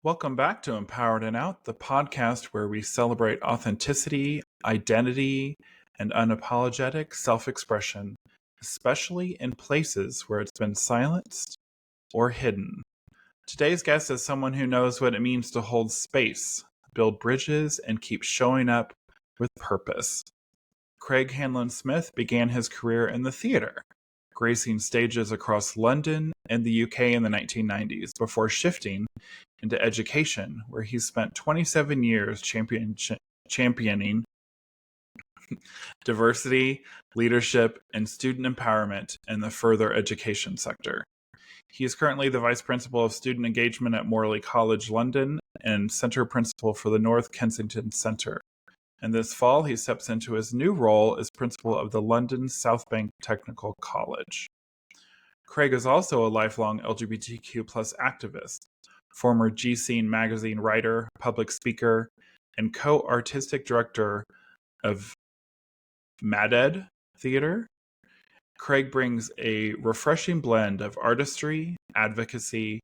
Welcome back to Empowered and Out, the podcast where we celebrate authenticity, identity, and unapologetic self expression, especially in places where it's been silenced or hidden. Today's guest is someone who knows what it means to hold space, build bridges, and keep showing up with purpose. Craig Hanlon-Smith began his career in the theater, gracing stages across London and the UK in the 1990s before shifting into education, where he spent 27 years championing diversity, leadership, and student empowerment in the further education sector. He is currently the Vice Principal of Student Engagement at Morley College, London, and Centre Principal for the North Kensington Centre. And this fall, he steps into his new role as Principal of the London South Bank Technical College. Craig is also a lifelong LGBTQ plus activist, former G Scene magazine writer, public speaker, and co-artistic director of MadEd Theater. Craig brings a refreshing blend of artistry, advocacy,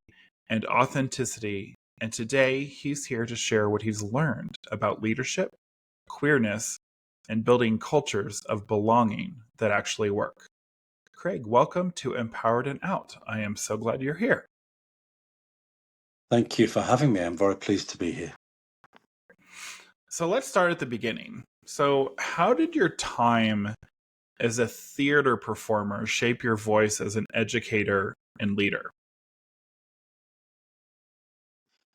and authenticity, and today he's here to share what he's learned about leadership, queerness, and building cultures of belonging that actually work. Craig, welcome to Empowered and Out. I am so glad you're here. Thank you for having me. I'm very pleased to be here. So let's start at the beginning. So, how did your time as a theater performer shape your voice as an educator and leader?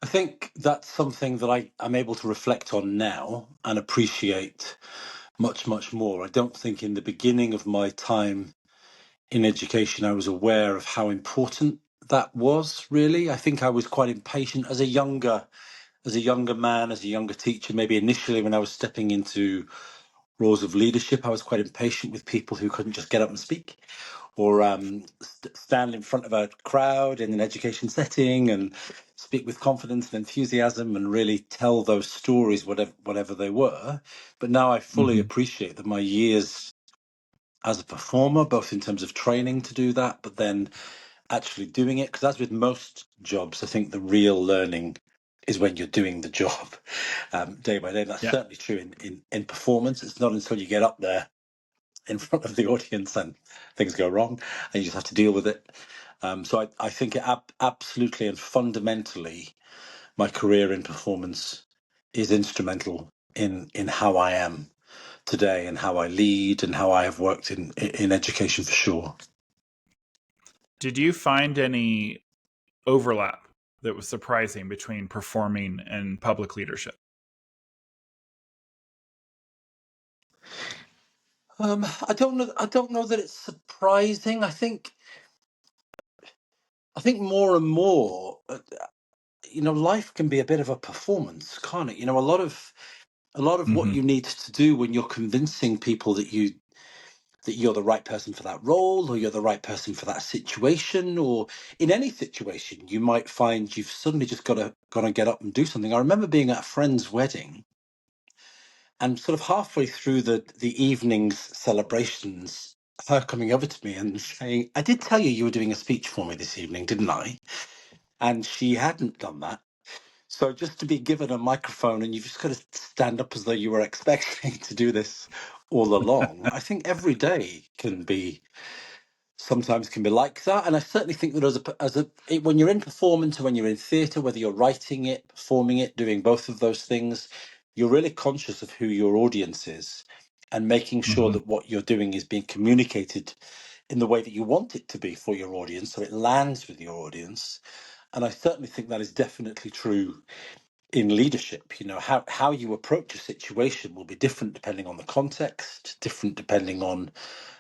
I think that's something that I'm able to reflect on now and appreciate much, much more. I don't think in the beginning of my time in education I was aware of how important that was, really. I think I was quite impatient as a younger man, as a younger teacher. Maybe initially when I was stepping into roles of leadership, I was quite impatient with people who couldn't just get up and speak, or stand in front of a crowd in an education setting and speak with confidence and enthusiasm and really tell those stories, whatever they were. But now I fully appreciate that my years as a performer, both in terms of training to do that, but then actually doing it, because as with most jobs, I think the real learning is when you're doing the job day by day. That's Yeah. certainly true in performance. It's not until you get up there in front of the audience and things go wrong and you just have to deal with it. So I think absolutely and fundamentally my career in performance is instrumental in how I am today and how I lead and how I have worked in education for sure. Did you find any overlap that was surprising between performing and public leadership? I don't know. I don't know that it's surprising. I think more and more, life can be a bit of a performance, can't it? A lot of what you need to do when you're convincing people that you're the right person for that role, or you're the right person for that situation, or in any situation, you might find you've suddenly just got to get up and do something. I remember being at a friend's wedding, and sort of halfway through the evening's celebrations, her coming over to me and saying, "I did tell you were doing a speech for me this evening, didn't I?" And she hadn't done that. So just to be given a microphone and you've just got to stand up as though you were expecting to do this all along, I think every day sometimes can be like that. And I certainly think that when you're in performance or when you're in theatre, whether you're writing it, performing it, doing both of those things, you're really conscious of who your audience is and making sure that what you're doing is being communicated in the way that you want it to be for your audience, so it lands with your audience. And I certainly think that is definitely true in leadership. How you approach a situation will be different depending on the context, different depending on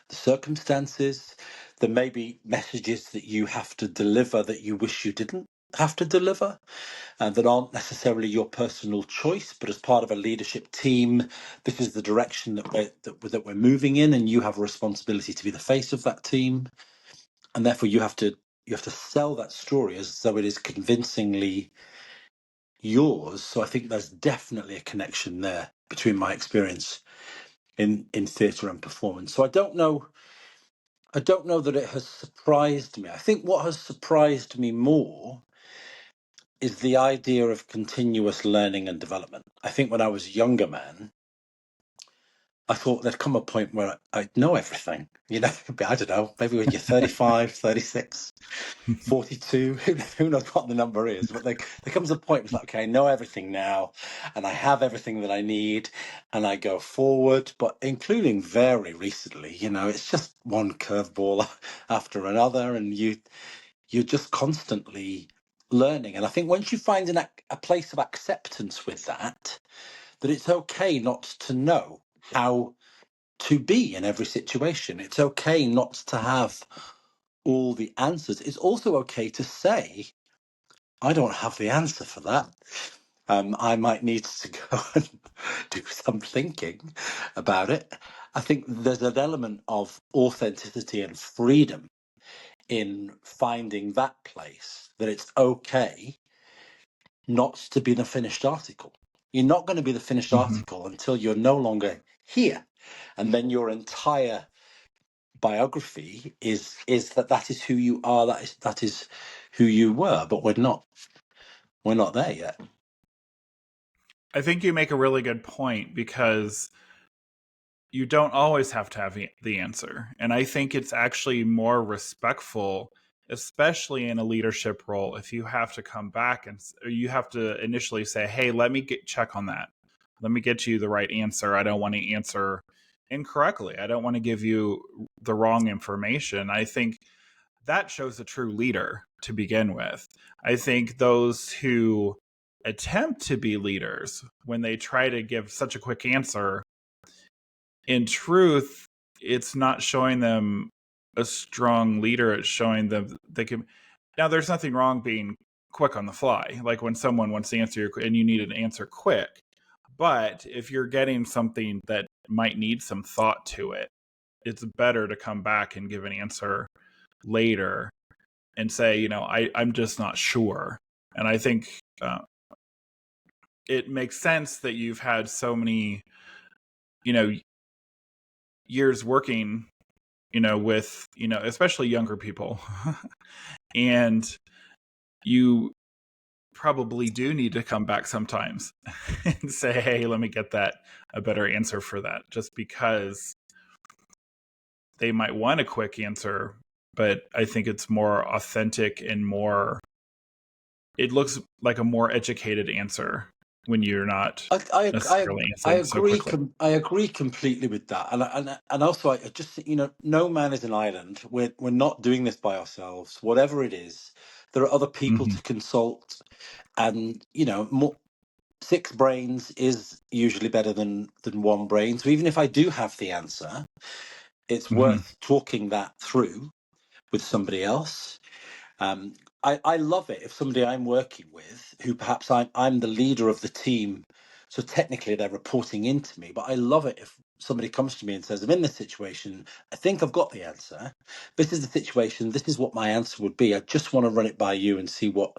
the circumstances. There may be messages that you have to deliver that you wish you didn't have to deliver, and that aren't necessarily your personal choice, but as part of a leadership team, this is the direction that we're moving in, and you have a responsibility to be the face of that team, and therefore you have to sell that story as though it is convincingly yours. So I think there's definitely a connection there between my experience in theatre and performance. So I don't know that it has surprised me. I think what has surprised me more is the idea of continuous learning and development. I think when I was a younger man, I thought there'd come a point where I'd know everything. You know, I don't know, maybe when you're 35, 36, 42, who knows what the number is, but there comes a point where it's like, okay, I know everything now, and I have everything that I need, and I go forward. But including very recently, you know, it's just one curveball after another, and you're just constantly learning. And I think once you find a place of acceptance with that, that it's okay not to know how to be in every situation. It's okay not to have all the answers. It's also okay to say, I don't have the answer for that. I might need to go and do some thinking about it. I think there's an element of authenticity and freedom in finding that place, that it's okay not to be the finished article. You're not going to be the finished Mhm. article until you're no longer here. And then your entire biography is that is who you are, that is who you were. But we're not there yet. I think you make a really good point because you don't always have to have the answer. And I think it's actually more respectful, especially in a leadership role, if you have to come back and you have to initially say, hey, let me check on that. Let me get you the right answer. I don't want to answer incorrectly. I don't want to give you the wrong information. I think that shows a true leader to begin with. I think those who attempt to be leaders, when they try to give such a quick answer, in truth, it's not showing them a strong leader. It's showing them they can. Now, there's nothing wrong being quick on the fly, like when someone wants to answer you and you need an answer quick. But if you're getting something that might need some thought to it, it's better to come back and give an answer later and say, I'm just not sure. And I think it makes sense that you've had so many, you know, years working, with, especially younger people. And you probably do need to come back sometimes and say, hey, let me get a better answer for that, just because they might want a quick answer. But I think it's more authentic and it looks like a more educated answer when you're not necessarily I answering so quickly. I agree completely with that, and also I just think, no man is an island. We're not doing this by ourselves. Whatever it is, there are other people Mm-hmm. to consult, and more. Six brains is usually better than one brain. So even if I do have the answer, it's Mm-hmm. worth talking that through with somebody else. Um, I love it if somebody I'm working with, who perhaps I'm the leader of the team, so technically they're reporting into me, but I love it if somebody comes to me and says, I'm in this situation, I think I've got the answer. This is the situation, this is what my answer would be. I just want to run it by you and see what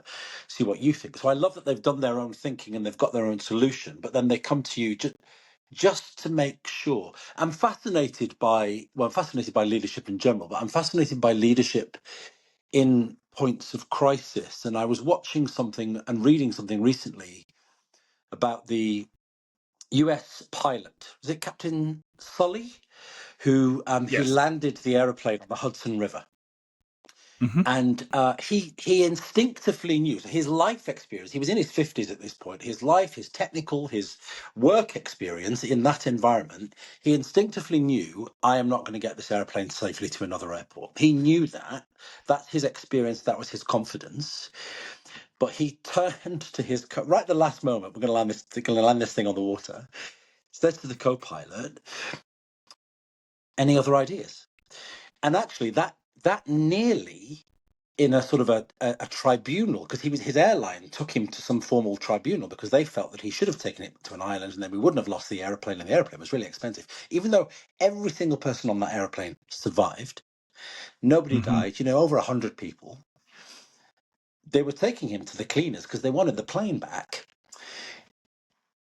you think. So I love that they've done their own thinking and they've got their own solution, but then they come to you just to make sure. I'm fascinated by leadership in general, but I'm fascinated by leadership in points of crisis. And I was watching something and reading something recently about the US pilot. Was it Captain Sully? Who Yes. landed the aeroplane on the Hudson River. Mm-hmm. And he instinctively knew, so his life experience, he was in his 50s at this point, his life, his technical, his work experience in that environment, he instinctively knew, I am not going to get this airplane safely to another airport. He knew that. That's his experience. That was his confidence. But he turned to right at the last moment, we're going to land this thing on the water, says to the co-pilot, any other ideas? And actually that nearly, in a sort of a tribunal, because his airline took him to some formal tribunal because they felt that he should have taken it to an island and then we wouldn't have lost the airplane, and the airplane was really expensive. Even though every single person on that airplane survived, nobody Mm-hmm. died, over 100 people, they were taking him to the cleaners because they wanted the plane back.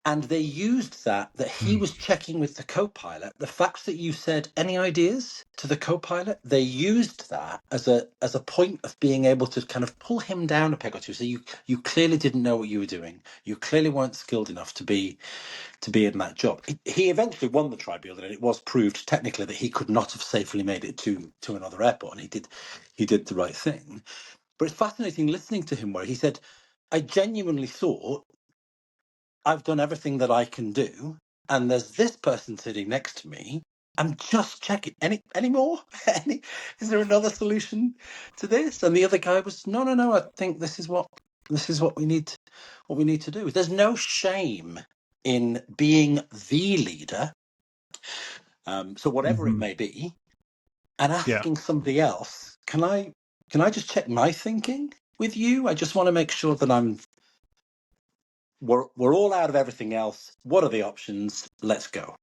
And they used that he was checking with the co-pilot. The fact that you said any ideas to the co-pilot, they used that as a point of being able to kind of pull him down a peg or two. So you clearly didn't know what you were doing. You clearly weren't skilled enough to be in that job. He eventually won the tribunal, and it was proved technically that he could not have safely made it to another airport, and he did the right thing. But it's fascinating listening to him where he said, I genuinely thought I've done everything that I can do, and there's this person sitting next to me. I'm just checking. Any more? Is there another solution to this? And the other guy was, no. I think this is what we need. What we need to do. There's no shame in being the leader. So whatever it may be, and Yeah. asking somebody else, can I just check my thinking with you? I just want to make sure that we're all out of everything else. What are the options? Let's go.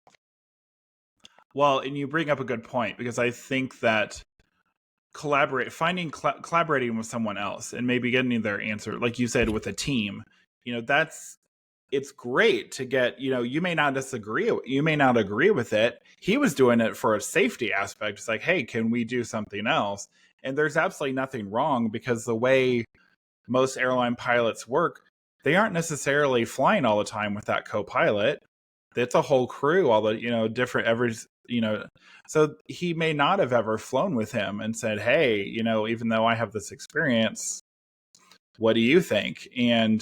Well, and you bring up a good point, because I think that collaborating with someone else and maybe getting their answer, like you said, with a team, it's great to get, you may not agree with it. He was doing it for a safety aspect. It's like, hey, can we do something else? And there's absolutely nothing wrong, because the way most airline pilots work, they aren't necessarily flying all the time with that co-pilot. It's a whole crew, all the, different every, so he may not have ever flown with him and said, hey, even though I have this experience, what do you think? And,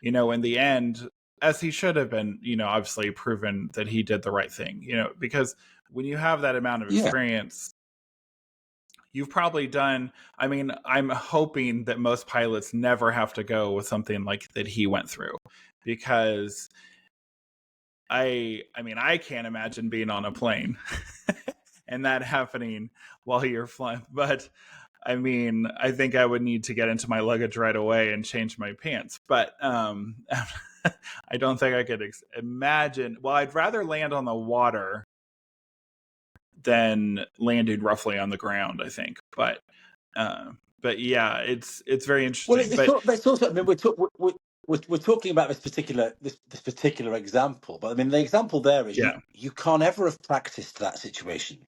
in the end, as he should have been, obviously proven that he did the right thing, because when you have that amount of Yeah. experience, you've probably done, I'm hoping that most pilots never have to go with something like that he went through, because I can't imagine being on a plane and that happening while you're flying. But I think I would need to get into my luggage right away and change my pants. But I don't think I could imagine. Well, I'd rather land on the water than landing roughly on the ground, I think. But yeah, it's very Well, interesting. But it's also. I mean, we're talking about this particular example, but I mean, the example there is yeah, you can't ever have practiced that situation.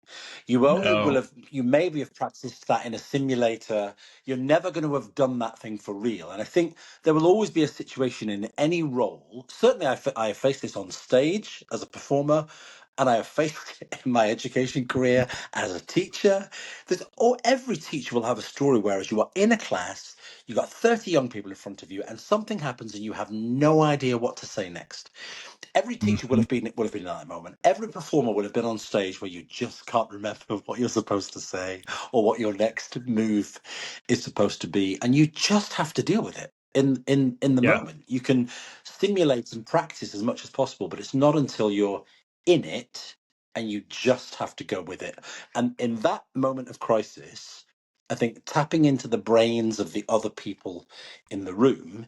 no, You maybe have practiced that in a simulator. You're never going to have done that thing for real. And I think there will always be a situation in any role. Certainly, I have faced this on stage as a performer, and I have faced it in my education career as a teacher. Every teacher will have a story, whereas you are in a class, you've got 30 young people in front of you, and something happens and you have no idea what to say next. Every teacher mm-hmm. will have been in that moment. Every performer will have been on stage where you just can't remember what you're supposed to say or what your next move is supposed to be, and you just have to deal with it in the Yeah, moment. You can stimulate and practice as much as possible, but it's not until you're in it and you just have to go with it. And in that moment of crisis, I think tapping into the brains of the other people in the room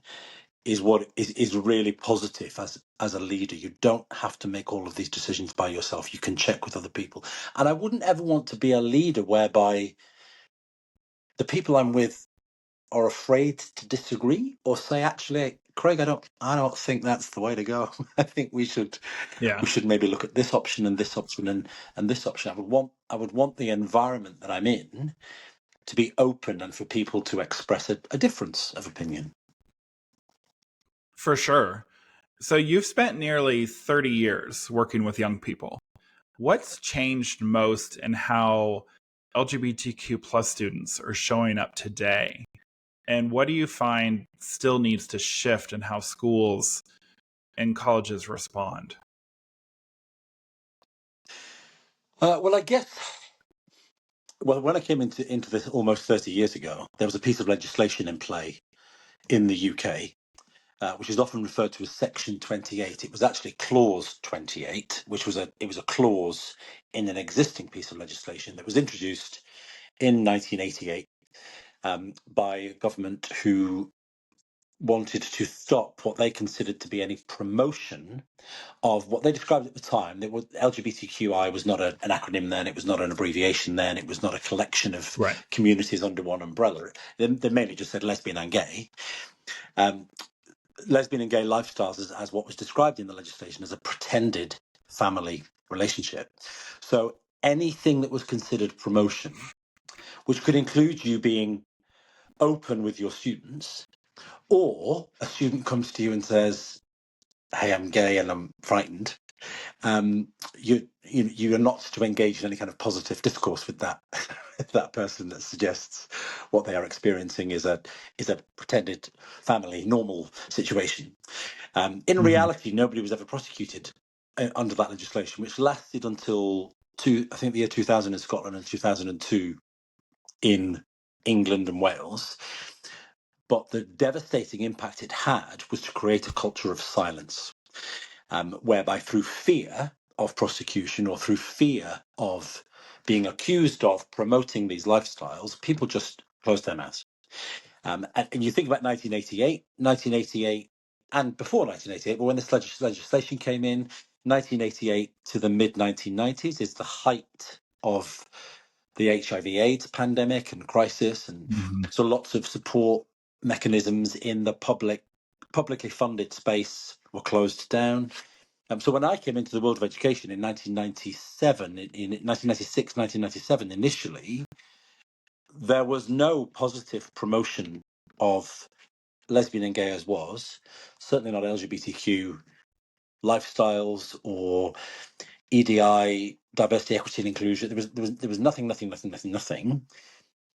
is what is really positive as a leader. You don't have to make all of these decisions by yourself. You can check with other people. And I wouldn't ever want to be a leader whereby the people I'm with are afraid to disagree or say, actually, Craig, I don't think that's the way to go. I think we should yeah. maybe look at this option and this option and this option. I would want the environment that I'm in to be open and for people to express a difference of opinion. For sure. So you've spent nearly 30 years working with young people. What's changed most in how LGBTQ plus students are showing up today? And what do you find still needs to shift in how schools and colleges respond? Well, I guess when I came into this almost 30 years ago, there was a piece of legislation in play in the UK, which is often referred to as Section 28. It was actually Clause 28, which was a clause in an existing piece of legislation that was introduced in 1988 by a government who wanted to stop what they considered to be any promotion of what they described at the time. That was LGBTQI was not an acronym then, it was not an abbreviation then, it was not a collection of Right. communities under one umbrella. They mainly just said lesbian and gay. Um, lesbian and gay lifestyles as what was described in the legislation as a pretended family relationship. So anything that was considered promotion, which could include you being open with your students, or a student comes to you and says, "Hey, I'm gay and I'm frightened," you are not to engage in any kind of positive discourse with that that person that suggests what they are experiencing is a pretended family normal situation. In Mhm. reality, nobody was ever prosecuted under that legislation, which lasted until I think the year 2000 in Scotland and 2002 in England and Wales. But the devastating impact it had was to create a culture of silence, whereby through fear of prosecution or through fear of being accused of promoting these lifestyles, people just closed their mouths. And you think about 1988, and before 1988, but when this legislation came in, 1988 to the mid 1990s is the height of the HIV/AIDS pandemic and crisis, and Mhm. so lots of support mechanisms in the publicly funded space were closed down. So when I came into the world of education in 1997, in 1996, 1997, initially, there was no positive promotion of lesbian and gay as was, certainly not LGBTQ lifestyles or EDI, diversity, equity, and inclusion. There was nothing.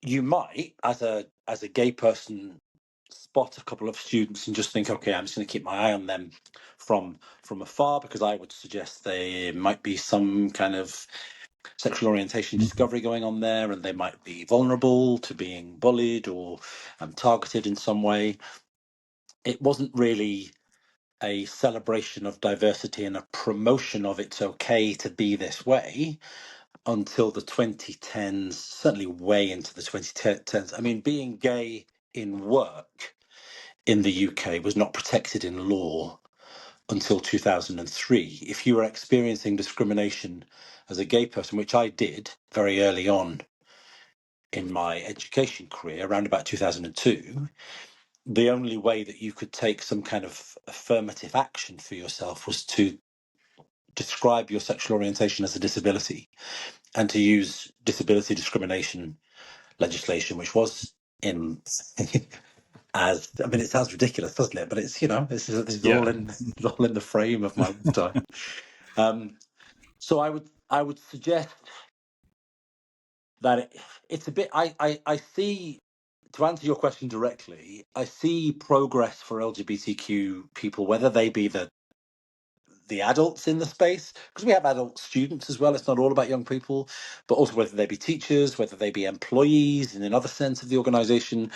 You might, as a gay person, spot a couple of students and just think, okay, I'm just going to keep my eye on them from afar, because I would suggest there might be some kind of sexual orientation Mhm. discovery going on there, and they might be vulnerable to being bullied or targeted in some way. It wasn't really a celebration of diversity and a promotion of it's okay to be this way until the 2010s, certainly way into the 2010s. I mean, being gay in work in the UK was not protected in law until 2003. If you were experiencing discrimination as a gay person, which I did very early on in my education career, around about 2002, the only way that you could take some kind of affirmative action for yourself was to describe your sexual orientation as a disability and to use disability discrimination legislation, which was in as I mean, it sounds ridiculous, doesn't it? But it's this is all Yeah. in it's all in the frame of my lifetime. So I would suggest that it's a bit. I see, to answer your question directly, I see progress for LGBTQ people, whether they be the adults in the space, because we have adult students as well. It's not all about young people, but also whether they be teachers, whether they be employees in another sense of the organization.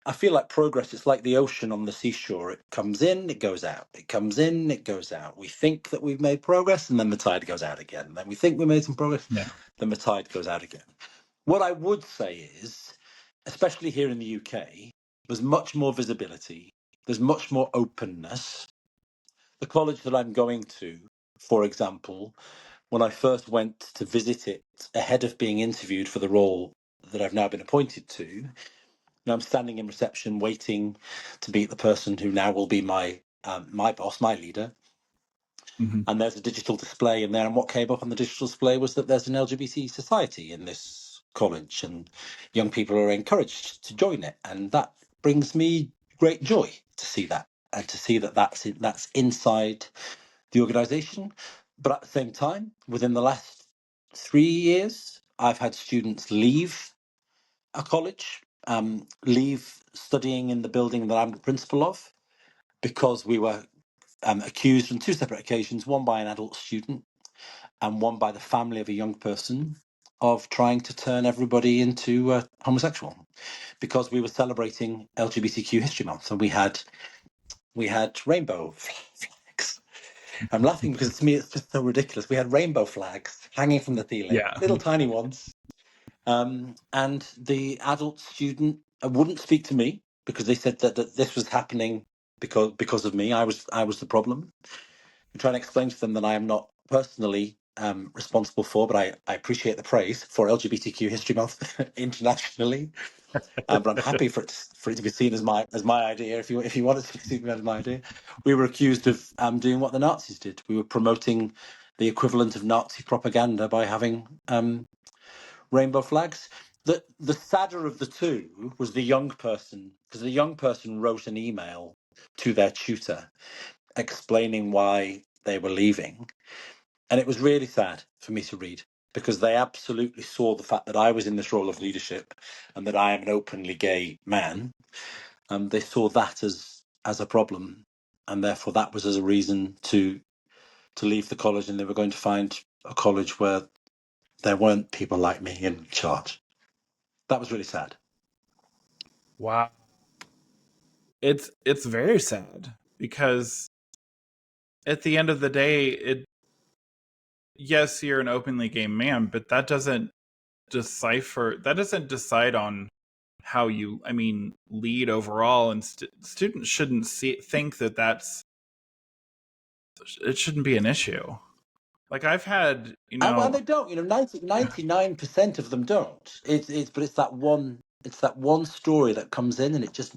I feel like progress, it's like the ocean on the seashore. It comes in, it goes out. It comes in, it goes out. We think that we've made progress, and then the tide goes out again. And then we think we made some progress, Yeah. then the tide goes out again. What I would say is, especially here in the UK, there's much more visibility. There's much more openness. The college that I'm going to, for example, when I first went to visit it ahead of being interviewed for the role that I've now been appointed to, I'm standing in reception waiting to meet the person who now will be my boss, my leader. Mhm. And there's a digital display in there. And what came up on the digital display was that there's an LGBT society in this college, and young people are encouraged to join it. And that brings me great joy to see that, and to see that that's inside the organisation. But at the same time, within the last 3 years, I've had students leave a college, leave studying in the building that I'm the principal of, because we were accused on two separate occasions, one by an adult student and one by the family of a young person, of trying to turn everybody into homosexual, because we were celebrating LGBTQ History Month, and we had rainbow flags. I'm laughing because to me it's just so ridiculous. We had rainbow flags hanging from the ceiling, Yeah. little tiny ones. And the adult student wouldn't speak to me, because they said that this was happening because of me. I was the problem. I'm trying to explain to them that I am not personally responsible for, but I appreciate the praise for LGBTQ History Month internationally. But I'm happy for it to be seen as my idea. If you want it to be seen as my idea, we were accused of doing what the Nazis did. We were promoting the equivalent of Nazi propaganda by having rainbow flags. The sadder of the two was the young person, because the young person wrote an email to their tutor explaining why they were leaving, and it was really sad for me to read, because they absolutely saw the fact that I was in this role of leadership and that I am an openly gay man. They saw that as a problem, and therefore that was as a reason to leave the college, and they were going to find a college where there weren't people like me in charge. That was really sad. Wow. It's very sad, because at the end of the day, yes, you're an openly gay man, but that doesn't decide on how you, lead overall. And students shouldn't think that it shouldn't be an issue. Like, I've had, And they don't. 99% of them don't. It's that one story that comes in, and it just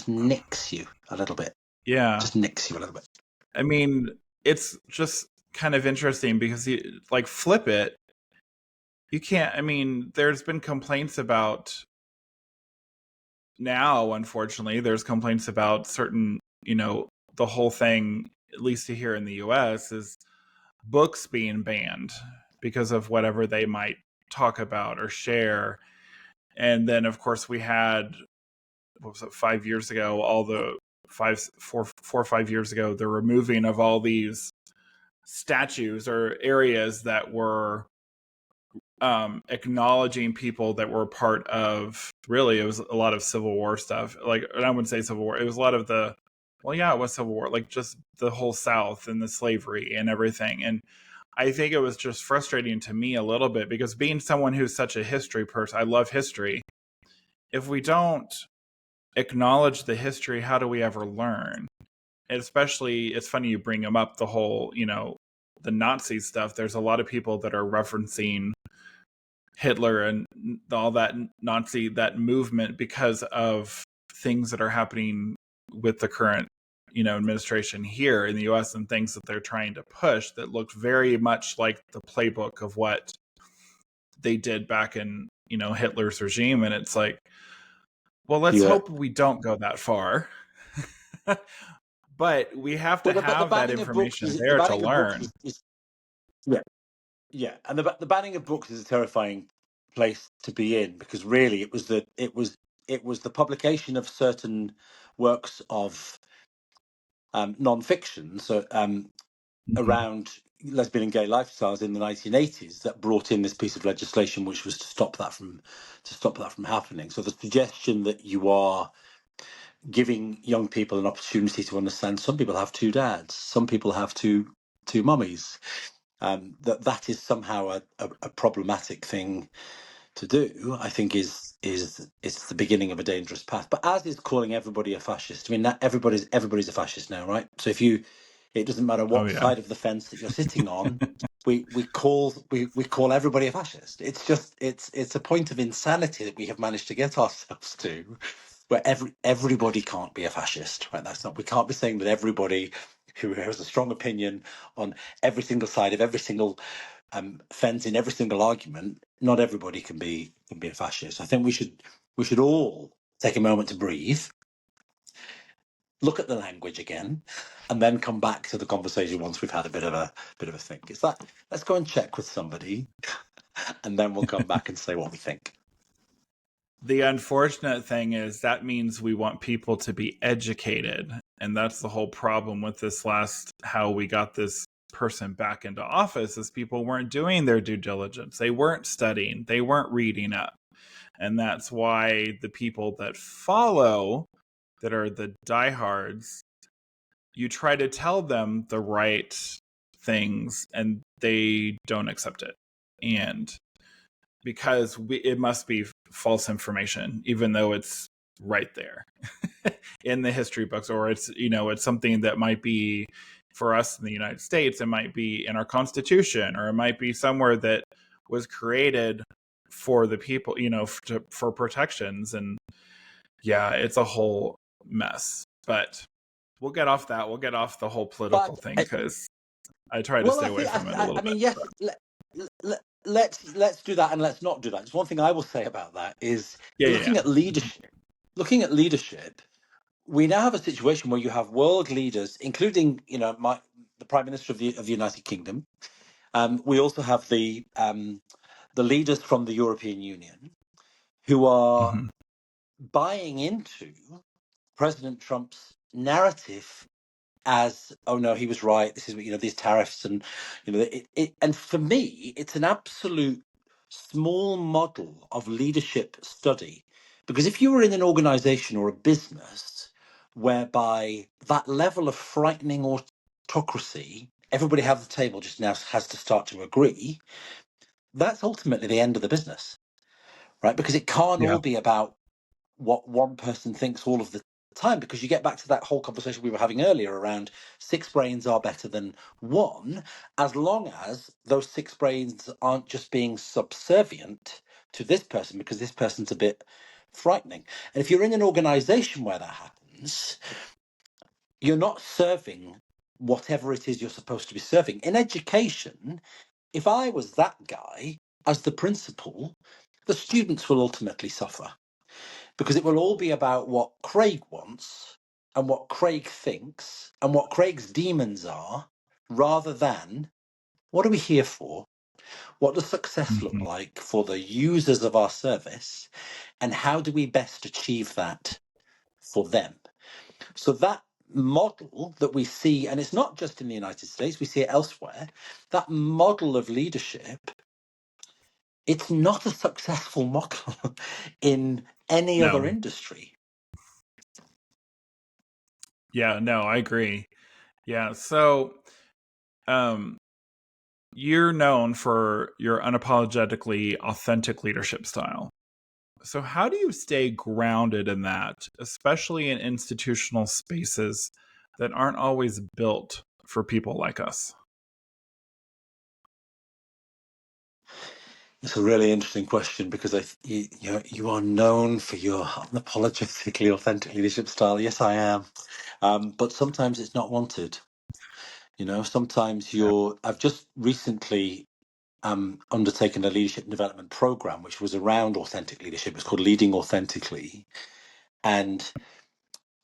nicks you a little bit. yeah, Just nicks you a little bit. it's just kind of interesting, because you, like, flip it, you can't. There's been complaints about, now, unfortunately, there's complaints about certain, the whole thing, at least here in the US, is books being banned because of whatever they might talk about or share. And then, of course, we had, what was it, 5 years ago, all the 4 or 5 years ago, the removing of all these statues or areas that were acknowledging people that were part of, really, it was a lot of Civil War stuff. Like, and I wouldn't say Civil War, it was a lot of the, well, yeah, it was Civil War, like just the whole South and the slavery and everything. And I think it was just frustrating to me a little bit, because being someone who's such a history person, I love history. If we don't acknowledge the history, how do we ever learn? And especially, it's funny you bring them up, the whole, the Nazi stuff. There's a lot of people that are referencing Hitler and all that that movement, because of things that are happening with the current, administration here in the US, and things that they're trying to push that looked very much like the playbook of what they did back in, Hitler's regime. And it's like, well, let's Yeah. hope we don't go that far. But we have to Well, the have that banning of books information is there to learn. yeah, yeah, and the banning of books is a terrifying place to be in, because really it was the publication of certain works of non-fiction, so around lesbian and gay lifestyles in the 1980s, that brought in this piece of legislation, which was to stop that from happening. So the suggestion that you are giving young people an opportunity to understand, some people have two dads, some people have two mummies, that is somehow a problematic thing to do, I think it's the beginning of a dangerous path. But as is calling everybody a fascist. That everybody's a fascist now, right? So it doesn't matter Oh what yeah. side of the fence that you're sitting on, we call everybody a fascist. It's a point of insanity that we have managed to get ourselves to, where everybody can't be a fascist, right? We can't be saying that everybody who has a strong opinion on every single side of every single fence in every single argument. Not everybody can be a fascist. I think we should all take a moment to breathe, look at the language again, and then come back to the conversation once we've had a bit of a think. Let's go and check with somebody, and then we'll come back and say what we think. The unfortunate thing is that means we want people to be educated. And that's the whole problem with this how we got this person back into office, is people weren't doing their due diligence. They weren't studying. They weren't reading up. And that's why the people that follow, that are the diehards, you try to tell them the right things and they don't accept it. And because it must be false information, even though it's right there in the history books, or it's something that might be For us in the United States, it might be in our Constitution, or it might be somewhere that was created for the people, for protections. And yeah, it's a whole mess. But we'll get off that. We'll get off the whole political But thing, because I try to well, stay away from it a I little bit. mean, yes. Let's do that, and let's not do that. Just one thing I will say about that is Yeah, yeah, looking yeah. at leadership. Looking at leadership, we now have a situation where you have world leaders, including the Prime Minister of the United Kingdom. We also have the leaders from the European Union who are Mm-hmm. buying into President Trump's narrative as, oh no, he was right. This is these tariffs, and and for me, it's an absolute small model of leadership study, because if you were in an organization or a business whereby that level of frightening autocracy, everybody at the table just now has to start to agree, that's ultimately the end of the business, right? Because it can't Yeah. all be about what one person thinks all of the time, because you get back to that whole conversation we were having earlier around six brains are better than one, as long as those six brains aren't just being subservient to this person because this person's a bit frightening. And if you're in an organization where that happens, you're not serving whatever it is you're supposed to be serving. In education, if I was that guy as the principal, the students will ultimately suffer, because it will all be about what Craig wants and what Craig thinks and what Craig's demons are, rather than what are we here for? What does success look Mm-hmm. like for the users of our service? And how do we best achieve that for them? So that model that we see, and it's not just in the United States, we see it elsewhere, that model of leadership, it's not a successful model in any other No. industry. Yeah, no, I agree. Yeah. So, um, you're known for your unapologetically authentic leadership style. So, how do you stay grounded in that, especially in institutional spaces that aren't always built for people like us? It's a really interesting question, because you are known for your unapologetically authentic leadership style. Yes, I am, but sometimes it's not wanted. Sometimes Yeah. I've just recently undertaken a leadership development program, which was around authentic leadership. It's called Leading Authentically, and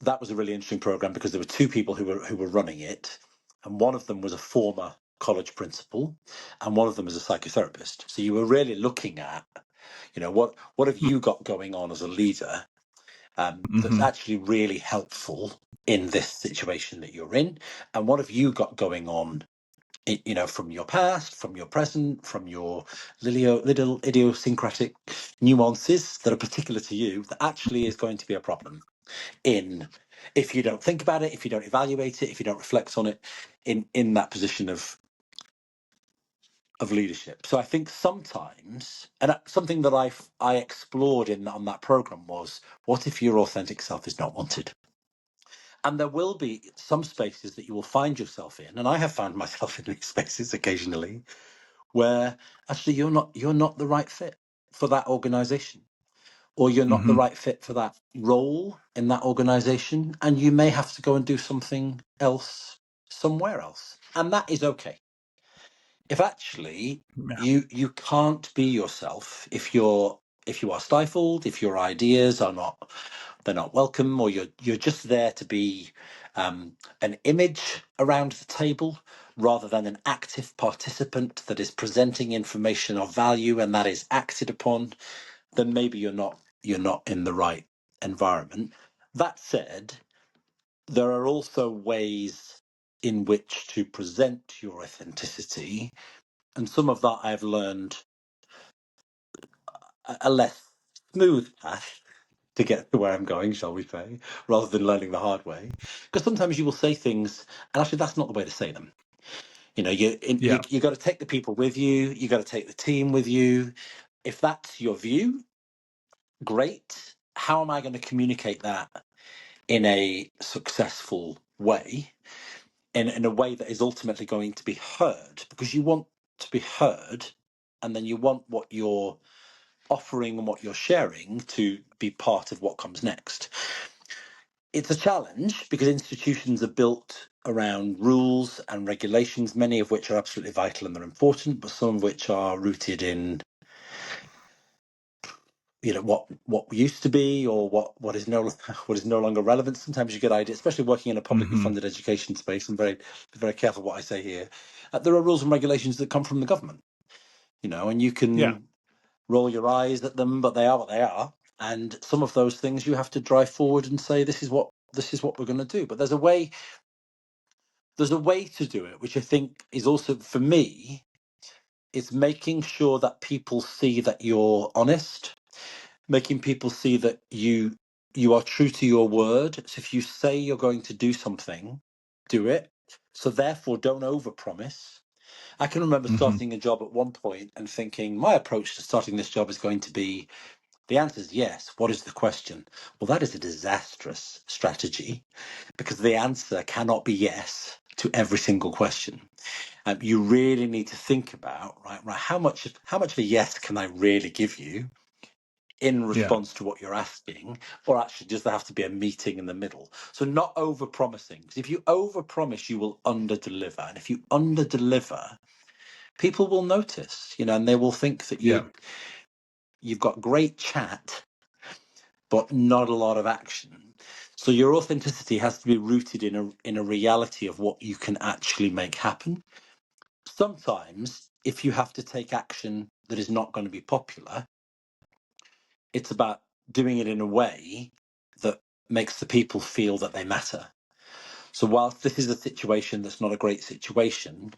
that was a really interesting program because there were two people who were running it, and one of them was a former college principal, and one of them is a psychotherapist. So you were really looking at, what have you got going on as a leader, that's Mm-hmm. actually really helpful in this situation that you're in, and what have you got going on, from your past, from your present, from your little idiosyncratic nuances that are particular to you, that actually is going to be a problem in if you don't think about it, if you don't evaluate it, if you don't reflect on it in that position of leadership. So I think sometimes, and something that I explored on that program was, what if your authentic self is not wanted? And there will be some spaces that you will find yourself in, and I have found myself in these spaces occasionally, where actually you're not the right fit for that organization, or you're not the Mm-hmm. right fit for that role in that organization, and you may have to go and do something else somewhere else, and that is okay. If actually Yeah. you can't be yourself, if you are stifled, if your ideas are not, they're not welcome, or you're just there to be an image around the table rather than an active participant that is presenting information of value and that is acted upon, then maybe you're not in the right environment. That said, there are also ways in which to present your authenticity, and some of that I've learned a less smooth path to get to where I'm going, shall we say, rather than learning the hard way. Because sometimes you will say things, and actually that's not the way to say them. Yeah. You got to take the people with you. You got to take the team with you. If that's your view, great. How am I going to communicate that in a successful way? in a way that is ultimately going to be heard, because you want to be heard, and then you want what you're offering and what you're sharing to be part of what comes next. It's a challenge because institutions are built around rules and regulations, many of which are absolutely vital and they're important, but some of which are rooted in what used to be, or what is no longer relevant. Sometimes you get ideas, especially working in a publicly funded education space. I'm very careful what I say here. There are rules and regulations that come from the government, and you can roll your eyes at them, but they are what they are. And some of those things you have to drive forward and say, this is what we're going to do. But there's a way to do it, which I think is also, for me, is making sure that people see that you're honest, making people see that you are true to your word. So if you say you're going to do something, do it. So therefore, don't overpromise. I can remember starting a job at one point and thinking my approach to starting this job is going to be, the answer is yes. What is the question? Well, that is a disastrous strategy, because the answer cannot be yes to every single question. You really need to think about, right, how much of a yes can I really give you in response to what you're asking, or actually does there have to be a meeting in the middle? So not over promising, because if you over promise, you will under deliver, and if you under deliver, people will notice, and they will think that you've got great chat but not a lot of action. So your authenticity has to be rooted in a reality of what you can actually make happen. Sometimes if you have to take action that is not going to be popular, it's about doing it in a way that makes the people feel that they matter. So whilst this is a situation that's not a great situation,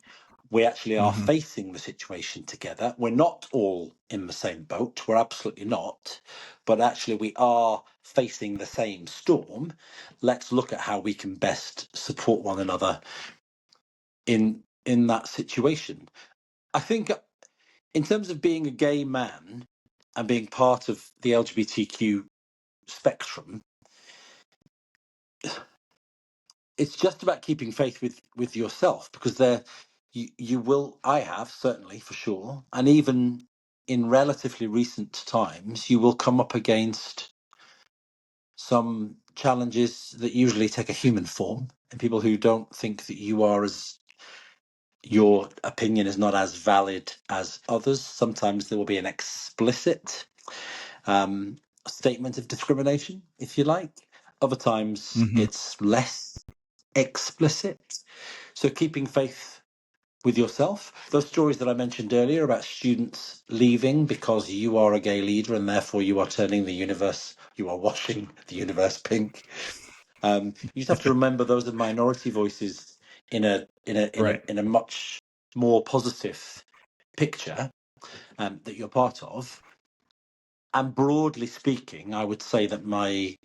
we actually are facing the situation together. We're not all in the same boat. We're absolutely not. But actually, we are facing the same storm. Let's look at how we can best support one another in that situation. I think in terms of being a gay man and being part of the LGBTQ spectrum, it's just about keeping faith with yourself, because you will, I have certainly, for sure, and even in relatively recent times, you will come up against some challenges that usually take a human form, and people who don't think that your opinion is not as valid as others. Sometimes there will be an explicit statement of discrimination, if you like. Other times it's less explicit. So keeping faith with yourself. Those stories that I mentioned earlier about students leaving because you are a gay leader and therefore you are washing the universe pink. You just have to remember those are minority voices in a much more positive picture that you're part of. And broadly speaking, I would say that my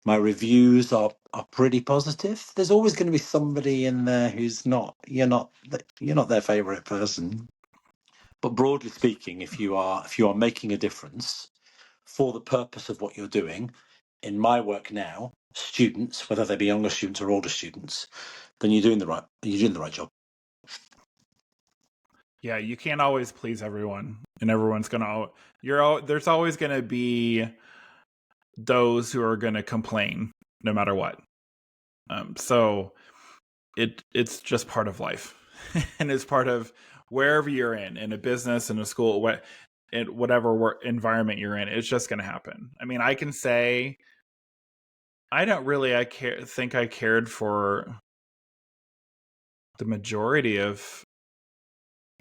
reviews are pretty positive. There's always going to be somebody in there who's not you're not their favorite person. But broadly speaking, if you are making a difference for the purpose of what you're doing, in my work now, students, whether they be younger students or older students, then you're doing the right job. Yeah, you can't always please everyone, and everyone's gonna. There's always gonna be those who are gonna complain, no matter what. So it's just part of life, and it's part of wherever you're in a business, in a school, whatever environment you're in. It's just gonna happen. I mean, I can say I don't really think I cared for the majority of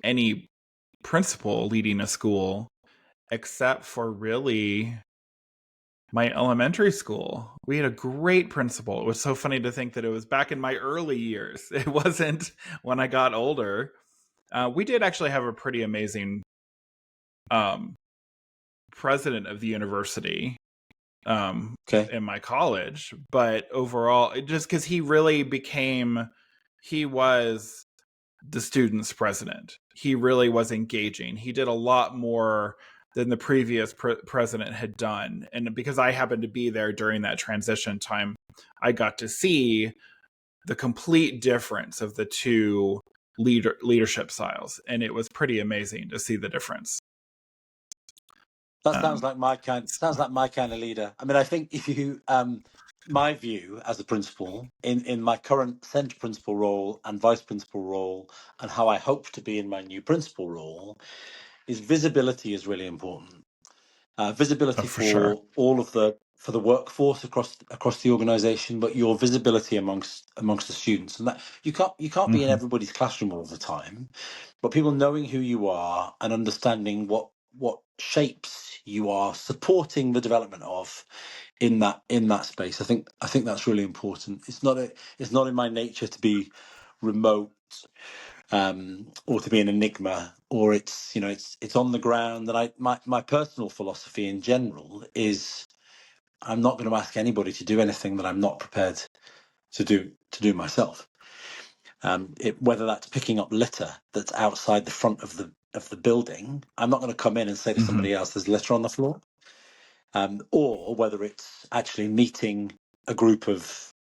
any principal leading a school, except for really my elementary school. We had a great principal. It was so funny to think that it was back in my early years. It wasn't when I got older. We did actually have a pretty amazing president of the university in my college, but overall, just because he was the student's president. He really was engaging. He did a lot more than the previous president had done. And because I happened to be there during that transition time, I got to see the complete difference of the two leadership styles, and it was pretty amazing to see the difference. That sounds like my kind. Sounds like my kind of leader. I mean, I think if you, my view as a principal in my current centre principal role and vice principal role, and how I hope to be in my new principal role, is visibility is really important. Oh, Visibility for sure. for all of the workforce across the organisation, but your visibility amongst the students, and that you can't be in Mm-hmm. everybody's classroom all the time, but people knowing who you are and understanding what shapes you are supporting the development of in that space. I think that's really important. It's not in my nature to be remote, or to be an enigma, or it's on the ground. That my personal philosophy in general is I'm not going to ask anybody to do anything that I'm not prepared to do myself. Whether that's picking up litter that's outside the front of the building, I'm not going to come in and say to Mm-hmm. somebody else, "There's litter on the floor," or whether it's actually meeting a group of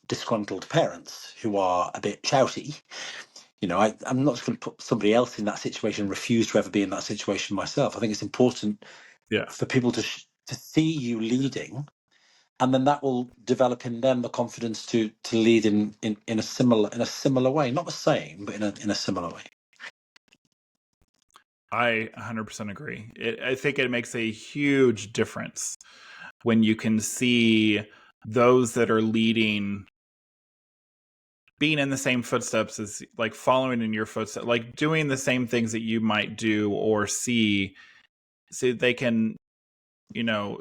disgruntled parents who are a bit shouty. I'm not just going to put somebody else in that situation and refuse to ever be in that situation myself. I think it's important Yeah. for people to see you leading, and then that will develop in them the confidence to lead in a similar way, not the same, but in a similar way. I 100% agree. I think it makes a huge difference when you can see those that are leading being in the same footsteps as, like, following in your footsteps, like doing the same things that you might do or see, so they can,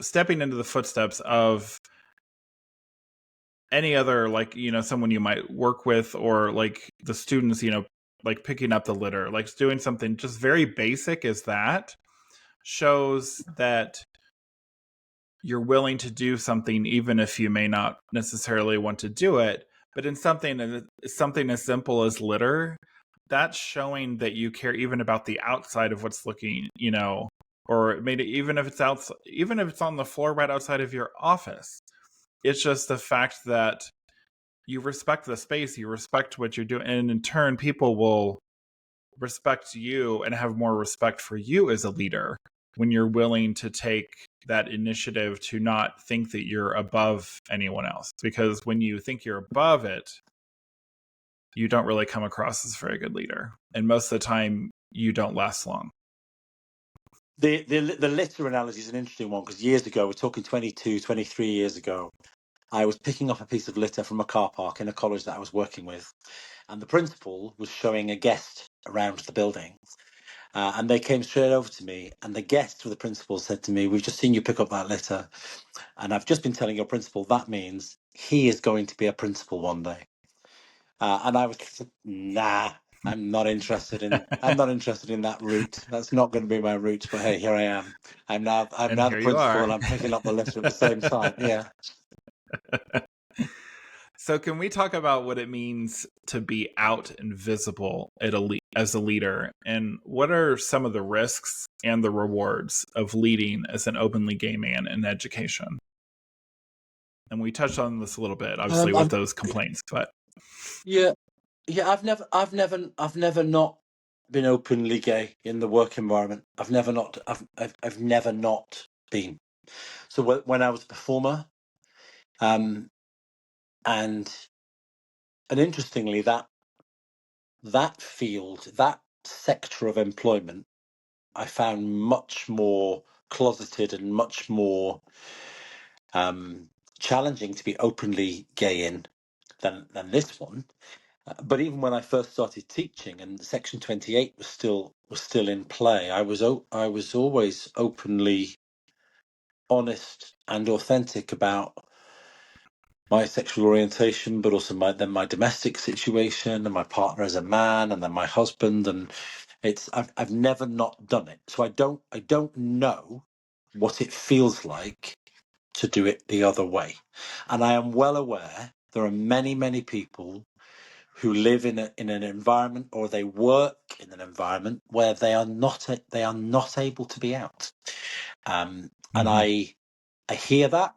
stepping into the footsteps of any other, like, someone you might work with, or like the students, like picking up the litter, like doing something just very basic as that shows that you're willing to do something even if you may not necessarily want to do it. But in something as simple as litter, that's showing that you care even about the outside of what's looking, or maybe even if it's outside, even if it's on the floor right outside of your office. It's just the fact that you respect the space, you respect what you're doing, and in turn people will respect you and have more respect for you as a leader when you're willing to take that initiative to not think that you're above anyone else. Because when you think you're above it, you don't really come across as a very good leader. And most of the time, you don't last long. The litter analogy is an interesting one, because years ago, we're talking 22, 23 years ago, I was picking up a piece of litter from a car park in a college that I was working with, and the principal was showing a guest around the building. And they came straight over to me, and the guest with the principal said to me, "We've just seen you pick up that litter, and I've just been telling your principal that means he is going to be a principal one day." And I was, nah, I'm not interested in that route. That's not going to be my route. But hey, here I am. I'm And now the here you principal, are. and I'm picking up the litter at the same time. Yeah. So, can we talk about what it means to be out and visible as a leader? And what are some of the risks and the rewards of leading as an openly gay man in education? And we touched on this a little bit, obviously, with I've, those complaints, but yeah, yeah. I've never not been openly gay in the work environment. I've never not been. So when I was a performer, um, and interestingly, that field, that sector of employment, I found much more closeted and much more challenging to be openly gay in than this one. But even when I first started teaching, and Section 28 was still in play, I was always openly honest and authentic about my sexual orientation, but also my domestic situation, and my partner as a man, and then my husband, and I've never not done it. So I don't know what it feels like to do it the other way. And I am well aware there are many people who live in an environment, or they work in an environment where they are not able to be out. And mm-hmm. I hear that.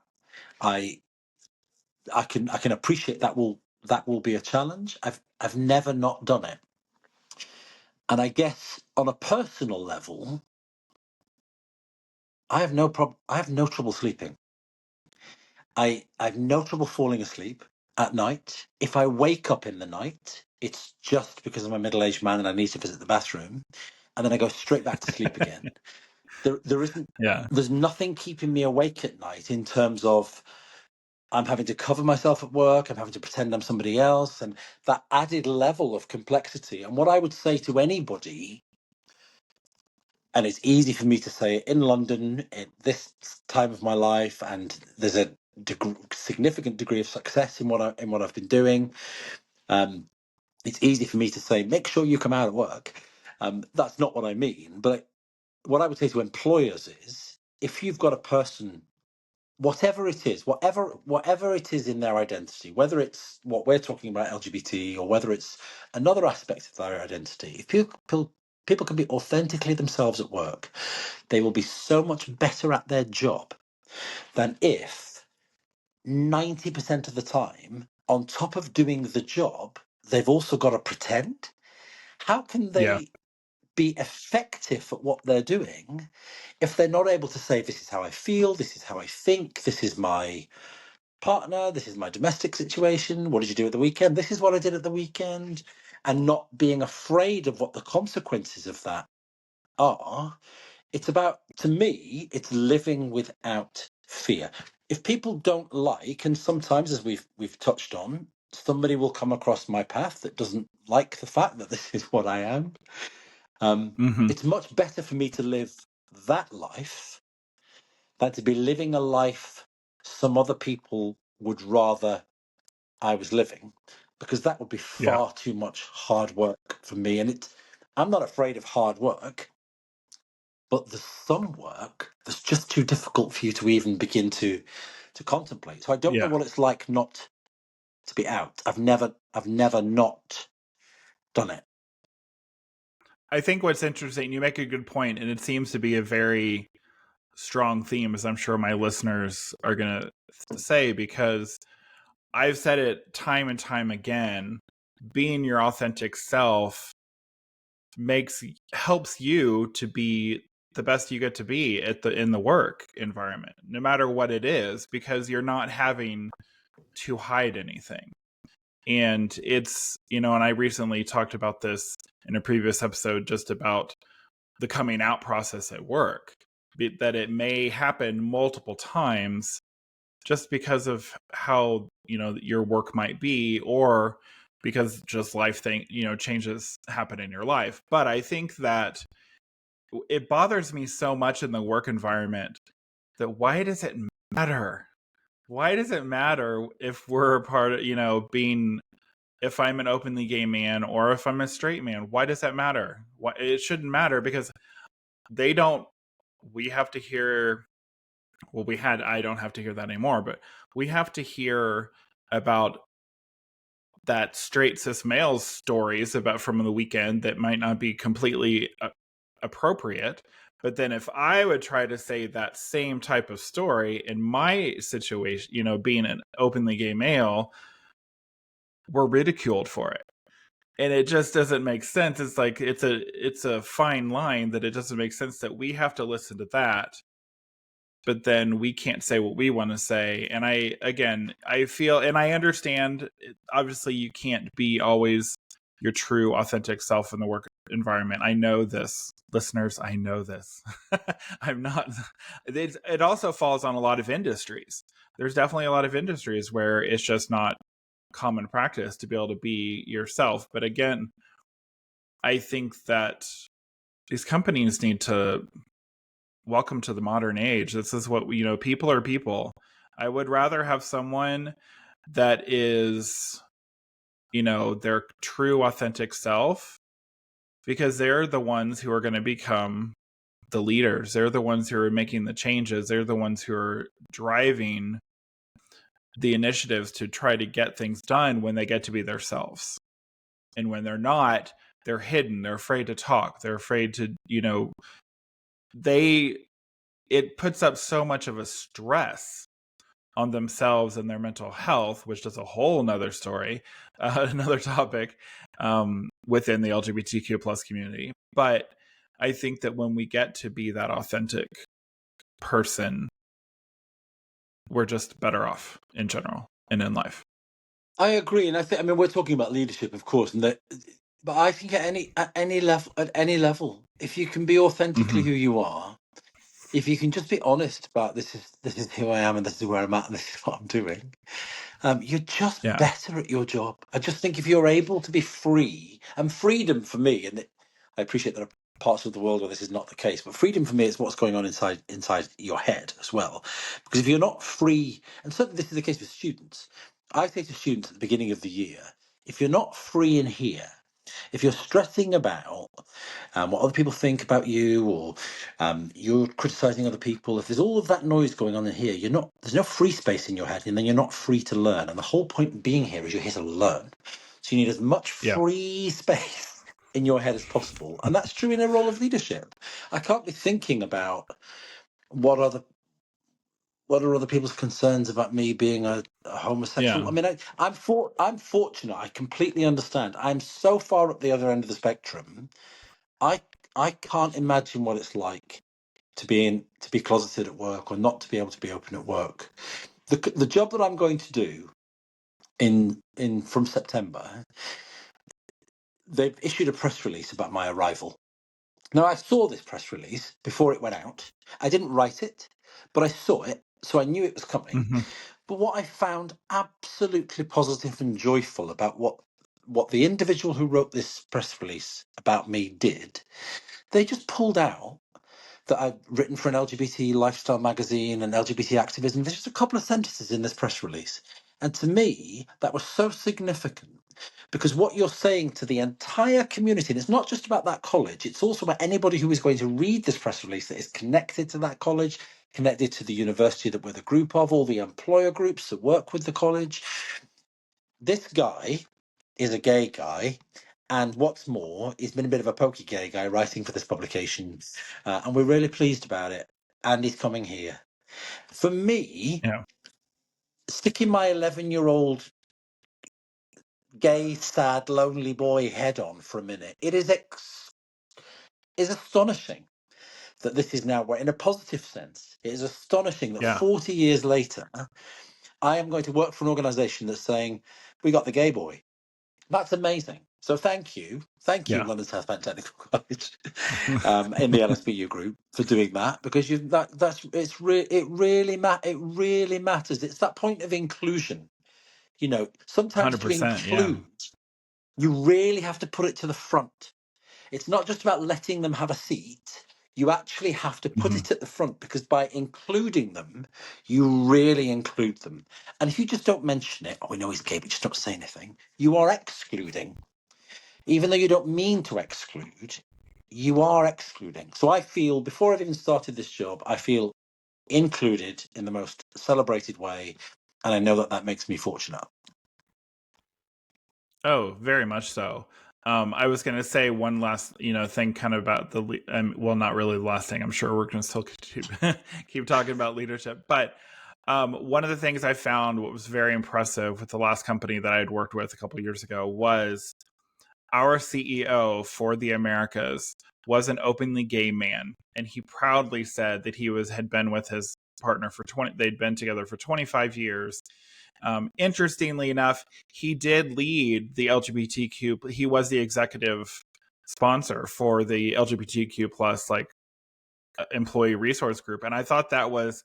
I can appreciate that that will be a challenge. I've never not done it. And I guess on a personal level, I have no problem. I have no trouble sleeping. I have no trouble falling asleep at night. If I wake up in the night, it's just because I'm a middle-aged man and I need to visit the bathroom, and then I go straight back to sleep again. There isn't. Yeah. There's nothing keeping me awake at night in terms of I'm having to cover myself at work. I'm having to pretend I'm somebody else, and that added level of complexity. And what I would say to anybody, and it's easy for me to say it in London at this time of my life, and there's a significant degree of success in what I've been doing. It's easy for me to say, make sure you come out at work. That's not what I mean. But what I would say to employers is, if you've got a person, whatever it is, whatever it is in their identity, whether it's what we're talking about LGBT or whether it's another aspect of their identity, if people can be authentically themselves at work, they will be so much better at their job than if 90% of the time, on top of doing the job, they've also got to pretend. How can Yeah. they be effective at what they're doing if they're not able to say, this is how I feel, this is how I think, this is my partner, this is my domestic situation, what did you do at the weekend, this is what I did at the weekend, and not being afraid of what the consequences of that are? It's about, to me, it's living without fear. If people don't like, and sometimes, as we've touched on, somebody will come across my path that doesn't like the fact that this is what I am. Hmm. It's much better for me to live that life than to be living a life some other people would rather I was living, because that would be Yeah. far too much hard work for me. And I'm not afraid of hard work, but there's some work that's just too difficult for you to even begin to contemplate. So I don't know Yeah. what it's like not to be out. I've never not done it. I think what's interesting, you make a good point, and it seems to be a very strong theme, as I'm sure my listeners are going to say, because I've said it time and time again, being your authentic self helps you to be the best you get to be in the work environment, no matter what it is, because you're not having to hide anything. And it's, and I recently talked about this in a previous episode, just about the coming out process at work, that it may happen multiple times just because of how your work might be, or because just life changes happen in your life. But I think that it bothers me so much in the work environment that why does it matter? Why does it matter if we're a part of, being, if I'm an openly gay man or if I'm a straight man? Why does that matter? Why, it shouldn't matter, because they don't, we have to hear, well, I don't have to hear that anymore, but we have to hear about that straight cis males stories about from the weekend that might not be completely appropriate. But then if I would try to say that same type of story in my situation, being an openly gay male, we're ridiculed for it. And it just doesn't make sense. It's like it's a fine line that it doesn't make sense that we have to listen to that, but then we can't say what we want to say. And I feel, and I understand, obviously you can't be always your true authentic self in the work environment. I know this, listeners, I know this. I'm not, it also falls on a lot of industries. There's definitely a lot of industries where it's just not common practice to be able to be yourself. But again, I think that these companies need to welcome to the modern age. This is what people are people. I would rather have someone that is, their true authentic self, because they're the ones who are going to become the leaders. They're the ones who are making the changes. They're the ones who are driving the initiatives to try to get things done when they get to be themselves. And when they're not, they're hidden. They're afraid to talk. They're afraid to, they it puts up so much of a stress on themselves and their mental health, which is a whole nother story, another topic within the LGBTQ plus community. But I think that when we get to be that authentic person, we're just better off in general and in life. I agree, and I mean, we're talking about leadership, of course, and that, but I think at any level, if you can be authentically Mm-hmm. who you are, if you can just be honest about this is who I am and this is where I'm at and this is what I'm doing, you're just Yeah. better at your job. I just think if you're able to be free, and freedom for me, and I appreciate there are parts of the world where this is not the case, but freedom for me is what's going on inside your head as well. Because if you're not free, and certainly this is the case with students, I say to students at the beginning of the year, if you're not free in here, if you're stressing about what other people think about you, or you're criticizing other people, if there's all of that noise going on in here, there's no free space in your head, and then you're not free to learn. And the whole point of being here is you're here to learn. So you need as much Yeah. free space in your head as possible. And that's true in a role of leadership. I can't be thinking about what other what are other people's concerns about me being a homosexual? Yeah. I mean, I'm fortunate. I completely understand. I'm so far at the other end of the spectrum. I I can't imagine what it's like to be closeted at work or not to be able to be open at work. The job that I'm going to do in from September, they've issued a press release about my arrival. Now, I saw this press release before it went out. I didn't write it, but I saw it, so I knew it was coming. Mm-hmm. But what I found absolutely positive and joyful about what the individual who wrote this press release about me did, they just pulled out that I'd written for an LGBT lifestyle magazine and LGBT activism. There's just a couple of sentences in this press release. And to me, that was so significant because what you're saying to the entire community, and it's not just about that college, it's also about anybody who is going to read this press release that is connected to that college, connected to the university that we're the group of, all the employer groups that work with the college. This guy is a gay guy, and what's more, he's been a bit of a pokey gay guy writing for this publication, and we're really pleased about it. And he's coming here. For me, Yeah. sticking my 11-year-old gay, sad, lonely boy head on for a minute, it is astonishing that this is now, in a positive sense, it is astonishing that Yeah. 40 years later, I am going to work for an organisation that's saying, we got the gay boy. That's amazing. So thank you, Yeah. London South Bank Technical College, in the LSBU group for doing that, because it really matters. It's that point of inclusion. Sometimes to 100%. Yeah. include, you really have to put it to the front. It's not just about letting them have a seat. You actually have to put Mm-hmm. it at the front, because by including them, you really include them. And if you just don't mention it, oh, we know he's gay, but just don't say anything, you are excluding. Even though you don't mean to exclude, you are excluding. So I feel, before I've even started this job, I feel included in the most celebrated way. And I know that that makes me fortunate. Oh, very much so. I was going to say one last, thing kind of about well, not really the last thing. I'm sure we're going to still keep talking about leadership. But one of the things I found, what was very impressive with the last company that I had worked with a couple of years ago, was our CEO for the Americas was an openly gay man, and he proudly said that had been with his partner for 20. They'd been together for 25 years. Interestingly enough, he did lead the LGBTQ. He was the executive sponsor for the LGBTQ plus employee resource group, and I thought that was.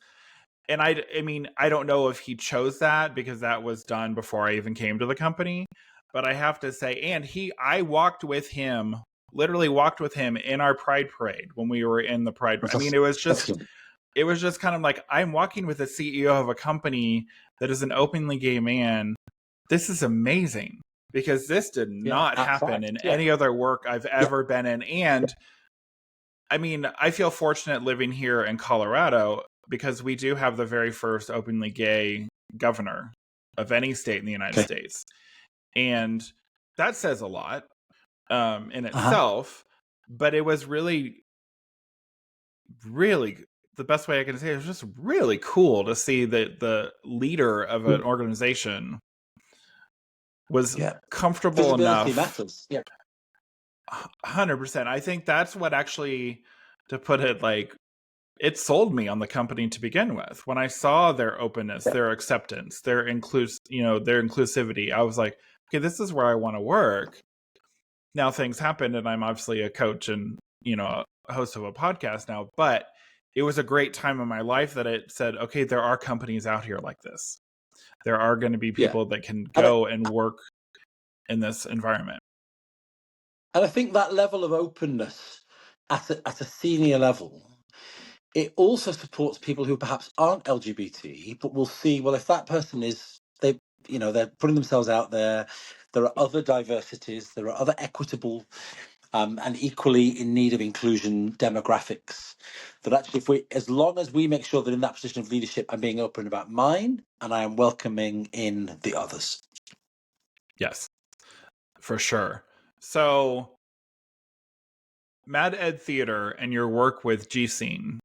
And I mean, I don't know if he chose that because that was done before I even came to the company, but I have to say, I literally walked with him in our Pride Parade when we were in the Pride. I mean, That's excellent. it was just kind of like, I'm walking with the CEO of a company that is an openly gay man. This is amazing, because this did Yeah, not at happen fact. in Yeah, any other work I've yeah, ever been in. And I mean, I feel fortunate living here in Colorado because we do have the very first openly gay governor of any state in the United okay. States. And that says a lot in Uh huh. itself, but it was really, really the best way I can say it, was just really cool to see that the leader of an organization was Yeah. comfortable Visibility enough. matters. Yeah. 100%. I think that's what actually, to put it like, it sold me on the company to begin with. When I saw their openness, Yeah. their acceptance, their their inclusivity, I was like, okay, this is where I want to work. Now things happened, and I'm obviously a coach and a host of a podcast now, but it was a great time in my life that it said, okay, there are companies out here like this. There are going to be Yeah. people that can And I, go and work in this environment. and I think that level of openness at a senior level, it also supports people who perhaps aren't LGBT, but will see, well, if that person is, they're putting themselves out there. There are other diversities. There are other equitable and equally in need of inclusion demographics. That actually, as long as we make sure that in that position of leadership, I'm being open about mine and I am welcoming in the others. Yes, for sure. So, Mad Ed Theater and your work with G Scene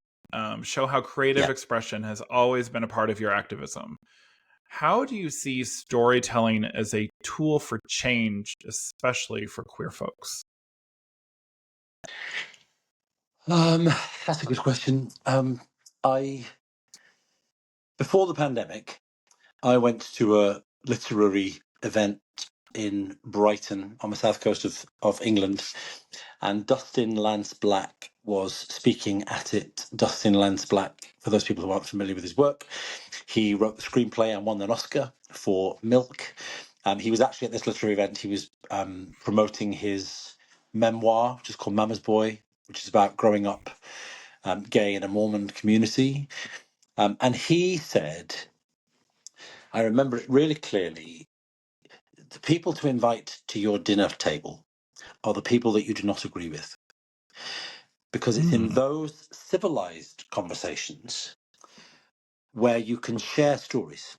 show how creative Yeah. expression has always been a part of your activism. How do you see storytelling as a tool for change, especially for queer folks? That's a good question. I Before the pandemic, I went to a literary event in Brighton on the south coast of England, and Dustin Lance Black was speaking at it. Dustin Lance Black, for those people who aren't familiar with his work, he wrote the screenplay and won an Oscar for Milk. He was actually at this literary event. He was promoting his memoir, which is called Mama's Boy, which is about growing up gay in a Mormon community. And he said, I remember it really clearly, the people to invite to your dinner table are the people that you do not agree with. Because it's in Mm. those civilized conversations where you can share stories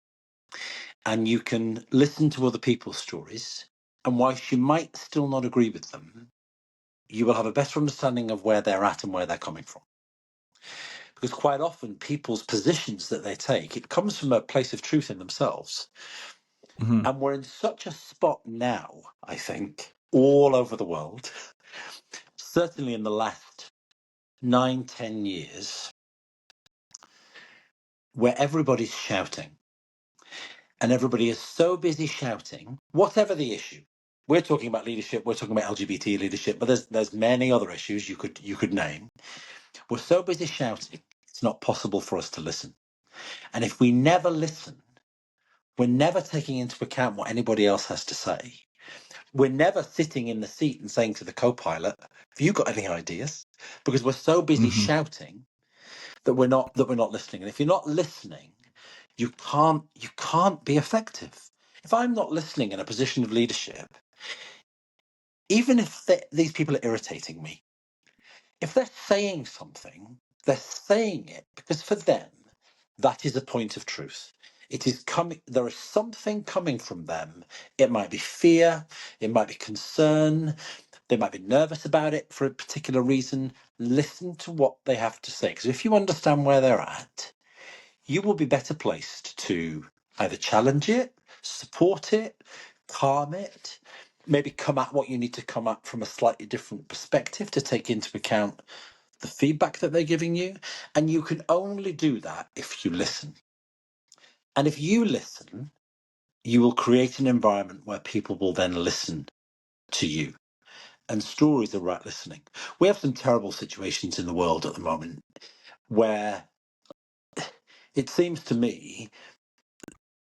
and you can listen to other people's stories. And whilst you might still not agree with them, you will have a better understanding of where they're at and where they're coming from. Because quite often people's positions that they take, it comes from a place of truth in themselves. Mm-hmm. And we're in such a spot now, I think, all over the world, certainly in the last 9, 10 years, where everybody's shouting. And everybody is so busy shouting, whatever the issue. We're talking about leadership, we're talking about LGBT leadership, but there's many other issues you could name. We're so busy shouting, it's not possible for us to listen. And if we never listen, we're never taking into account what anybody else has to say. We're never sitting in the seat and saying to the co-pilot, have you got any ideas? Because we're so busy Mm-hmm. shouting that we're not listening. And if you're not listening, you can't be effective. If I'm not listening in a position of leadership, even if these people are irritating me, if they're saying something, they're saying it because for them that is a point of truth. It is coming. There is something coming from them. It might be fear. It might be concern. They might be nervous about it for a particular reason. Listen to what they have to say, because if you understand where they're at, you will be better placed to either challenge it, support it, calm it, maybe come at what you need to come at from a slightly different perspective to take into account the feedback that they're giving you. And you can only do that if you listen. And if you listen, you will create an environment where people will then listen to you. And stories are about listening. We have some terrible situations in the world at the moment where it seems to me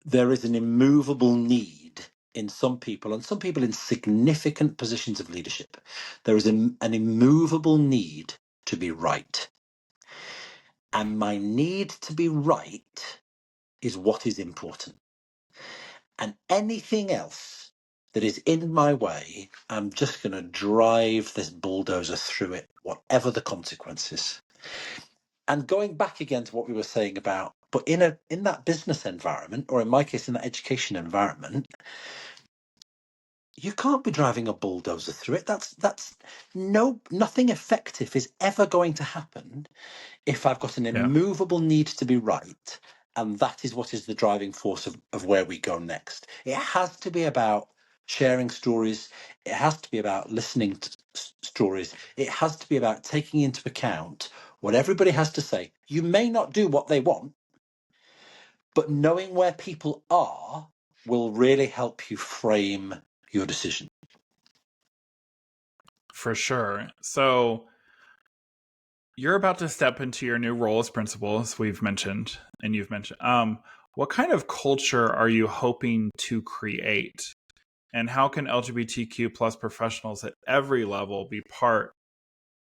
there is an immovable need in some people, and some people in significant positions of leadership. There is an immovable need to be right. And my need to be right is what is important. And anything else that is in my way, I'm just going to drive this bulldozer through it, whatever the consequences. And going back again to what we were saying about, but in that business environment, or in my case, in that education environment, you can't be driving a bulldozer through it. Nothing effective is ever going to happen if I've got an Yeah, immovable need to be right, and that is what is the driving force of where we go next. It has to be about sharing stories. It has to be about listening to stories. It has to be about taking into account what everybody has to say. You may not do what they want, but knowing where people are will really help you frame your decision. for sure. So you're about to step into your new role as principal, as we've mentioned, and you've mentioned. What kind of culture are you hoping to create? And how can LGBTQ plus professionals at every level be part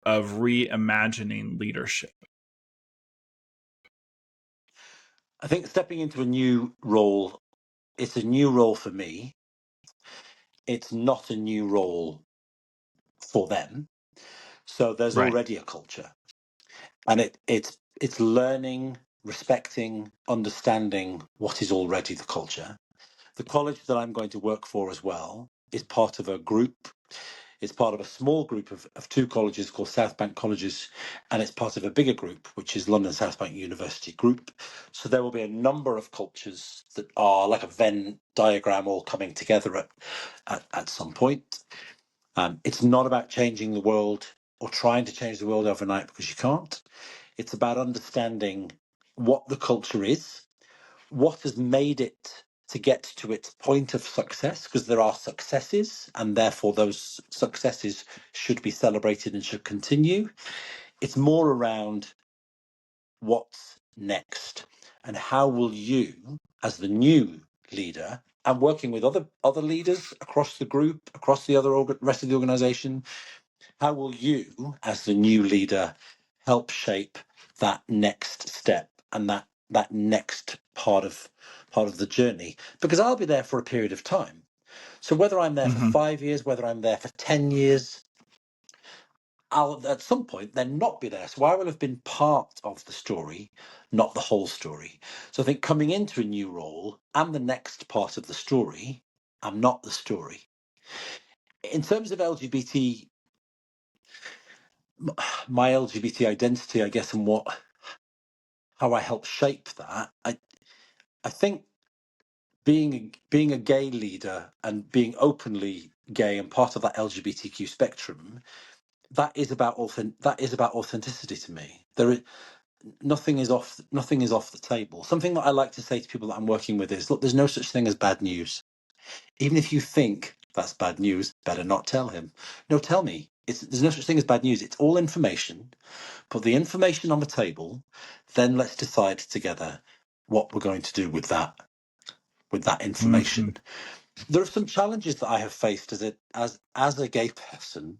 of reimagining leadership? I think stepping into a new role, it's a new role for me. It's not a new role for them. So there's Right. already a culture. And it's learning, respecting, understanding what is already the culture. The college that I'm going to work for as well is part of a group. It's part of a small group of two colleges called South Bank Colleges, and it's part of a bigger group, which is London South Bank University Group. So there will be a number of cultures that are like a Venn diagram all coming together at some point. It's not about changing the world or trying to change the world overnight, because you can't. It's about understanding what the culture is, what has made it to get to its point of success, because there are successes and therefore those successes should be celebrated and should continue. It's more around what's next, and how will you, as the new leader, and working with other leaders across the group, across the rest of the organization, how will you, as the new leader, help shape that next step and that next part of the journey? Because I'll be there for a period of time. So whether I'm there for Mm-hmm. 5 years, whether I'm there for 10 years, I'll at some point then not be there. So I will have been part of the story, not the whole story. So I think coming into a new role, I'm the next part of the story. I'm not the story. In terms of LGBT, my LGBT identity, I guess, and how I help shape that, I think being a gay leader and being openly gay and part of that LGBTQ spectrum, that is about authenticity to me. There is nothing is off the table. Something that I like to say to people that I'm working with is, look, there's no such thing as bad news. Even if you think that's bad news, better not tell him. No, tell me. There's no such thing as bad news. It's all information. Put the information on the table, then let's decide together what we're going to do with that Mm-hmm. information. There are some challenges that I have faced as a gay person,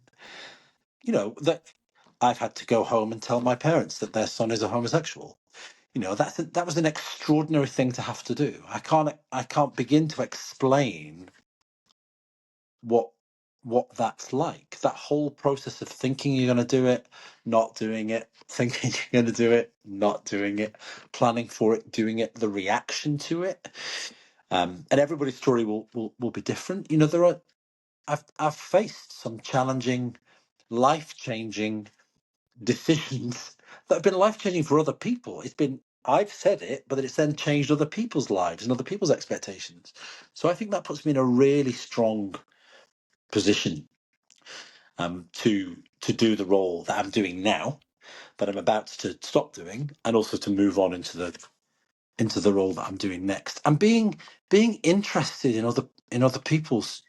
that I've had to go home and tell my parents that their son is a homosexual. That was an extraordinary thing to have to do. I can't begin to explain what that's like. That whole process of thinking you're going to do it, not doing it, thinking you're going to do it, not doing it, planning for it, doing it, the reaction to it. And everybody's story will be different. I've faced some challenging, life changing decisions that have been life changing for other people. I've said it, but it's then changed other people's lives and other people's expectations. So I think that puts me in a really strong position, to do the role that I'm doing now, that I'm about to stop doing, and also to move on into the role that I'm doing next. And being interested in other people's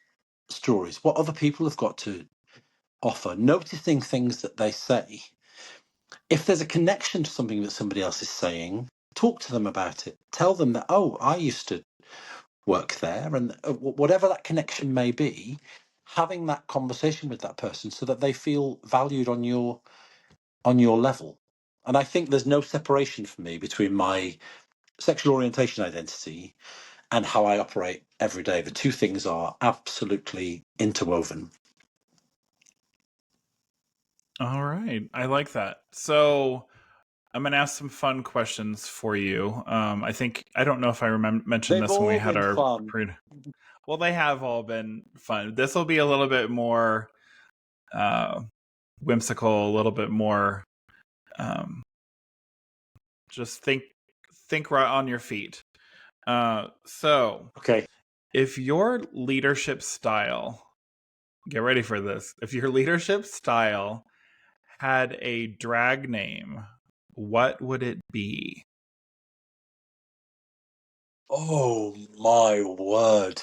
stories, what other people have got to offer, noticing things that they say. If there's a connection to something that somebody else is saying, talk to them about it. Tell them that, oh, I used to work there, and whatever that connection may be, having that conversation with that person so that they feel valued on your level. And I think there's no separation for me between my sexual orientation identity and how I operate every day. The two things are absolutely interwoven. All right. I like that. So I'm going to ask some fun questions for you. I don't know if I mentioned They've this when we all had been our fun. pre. Well, they have all been fun. This will be a little bit more uh, whimsical, a little bit more. Just think right on your feet. So, Okay. if your leadership style, get ready for this. If your leadership style had a drag name, what would it be? Oh my word.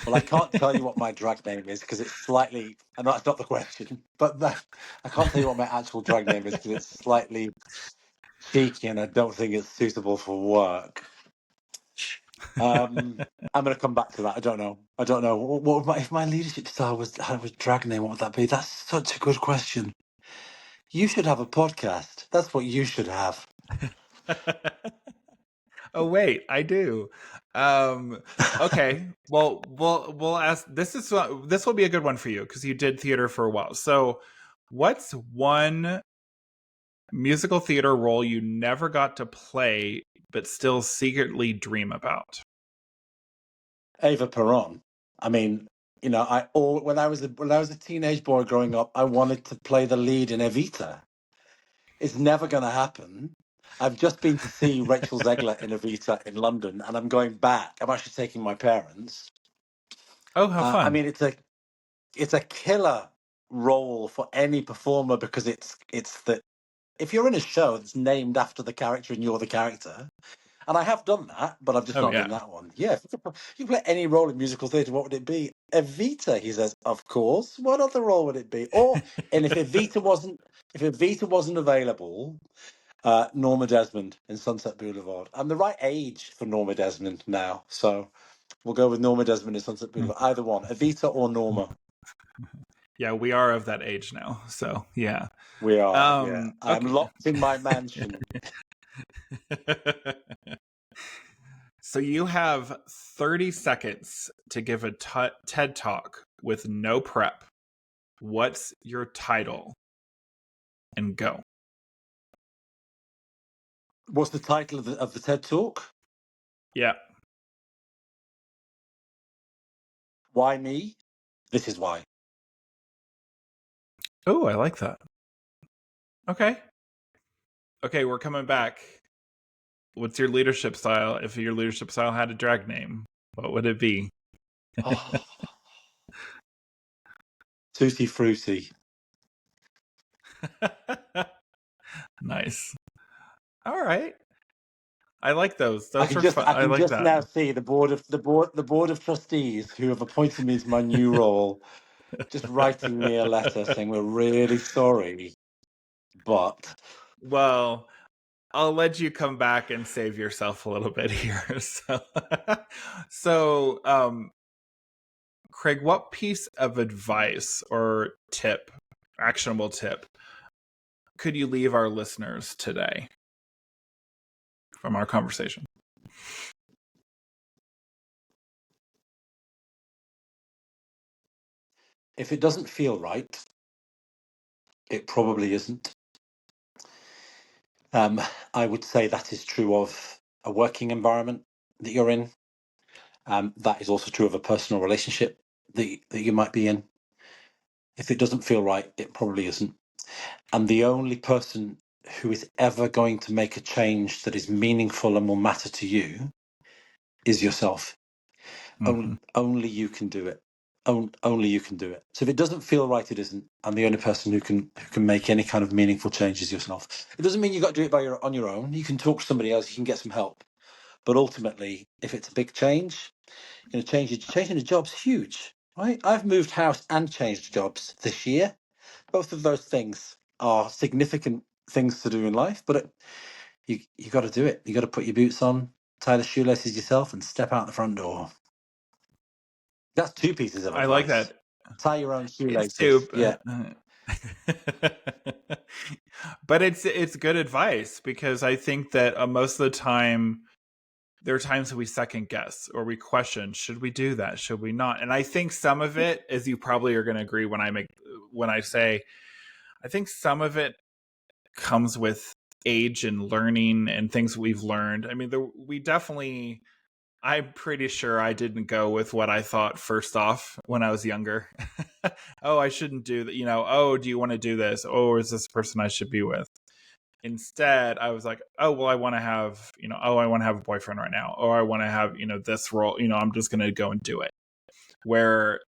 Well, I can't tell you what my drag name is because it's slightly, and that's not the question, but I can't tell you what my actual drag name is because it's slightly cheeky and I don't think it's suitable for work. I'm going to come back to that. I don't know. What would if my leadership style was drag name? What would that be? That's such a good question. You should have a podcast. That's what you should have. Oh wait, I do. Okay. Well, we'll ask. This will be a good one for you because you did theater for a while. So, what's one musical theater role you never got to play but still secretly dream about? Ava Peron. I mean, when I was a teenage boy growing up, I wanted to play the lead in Evita. It's never going to happen. I've just been to see Rachel Zegler in Evita in London, and I'm going back. I'm actually taking my parents. Oh, how I fun! mean, it's a killer role for any performer because it's that if you're in a show that's named after the character and you're the character, and I have done that, but I've just Oh not done yeah. that one. Yeah, if you play any role in musical theatre, what would it be? Evita, he says. Of course. What other role would it be? Or and if Evita wasn't available, Norma Desmond in Sunset Boulevard. I'm the right age for Norma Desmond now, so we'll go with Norma Desmond in Sunset Boulevard. Either one, Evita or Norma. Yeah, we are of that age now. So yeah. We are. Yeah, I'm Okay. locked in my mansion. So you have 30 seconds to give a TED talk with no prep. What's your title? And go. What's the title of the TED Talk? Yeah. Why me? This is why. Oh, I like that. Okay. Okay, we're coming back. What's your leadership style? If your leadership style had a drag name, what would it be? Oh, tutti frutti. Nice. All right. I like those. I Those can are just fun. I I can like just that. now see the board of trustees who have appointed me to my new role just writing me a letter saying we're really sorry, but Well, I'll let you come back and save yourself a little bit here. So, Craig, what piece of advice or tip, actionable tip, could you leave our listeners today from our conversation? if it doesn't feel right, it probably isn't. I would say that is true of a working environment that you're in. That is also true of a personal relationship that you might be in. If it doesn't feel right, it probably isn't. And the only person who is ever going to make a change that is meaningful and will matter to you is yourself. Mm-hmm. Only you can do it. Only you can do it. So if it doesn't feel right, it isn't. And the only person who can make any kind of meaningful change is yourself. It doesn't mean you got to do it on your own. You can talk to somebody else. You can get some help. But ultimately, if it's a big change, changing a job's huge, right? I've moved house and changed jobs this year. Both of those things are significant things to do in life, but you got to do it. You got to put your boots on, tie the shoelaces yourself, and step out the front door. That's two pieces of I like advice. that. Tie your own It's shoelaces. soup. Yeah. But it's good advice because I think that most of the time there are times that we second guess or we question, should we do that? Should we not? And I think some of it, as you probably are going to agree when I say, I think some of it comes with age and learning and things we've learned. I mean, we definitely I'm pretty sure I didn't go with what I thought first off when I was younger. Oh, I shouldn't do that. Oh, do you want to do this? Oh, is this the person I should be with? Instead, I was like, oh, well, I want to have, I want to have a boyfriend right now. Or I want to have, this role, I'm just going to go and do it. Where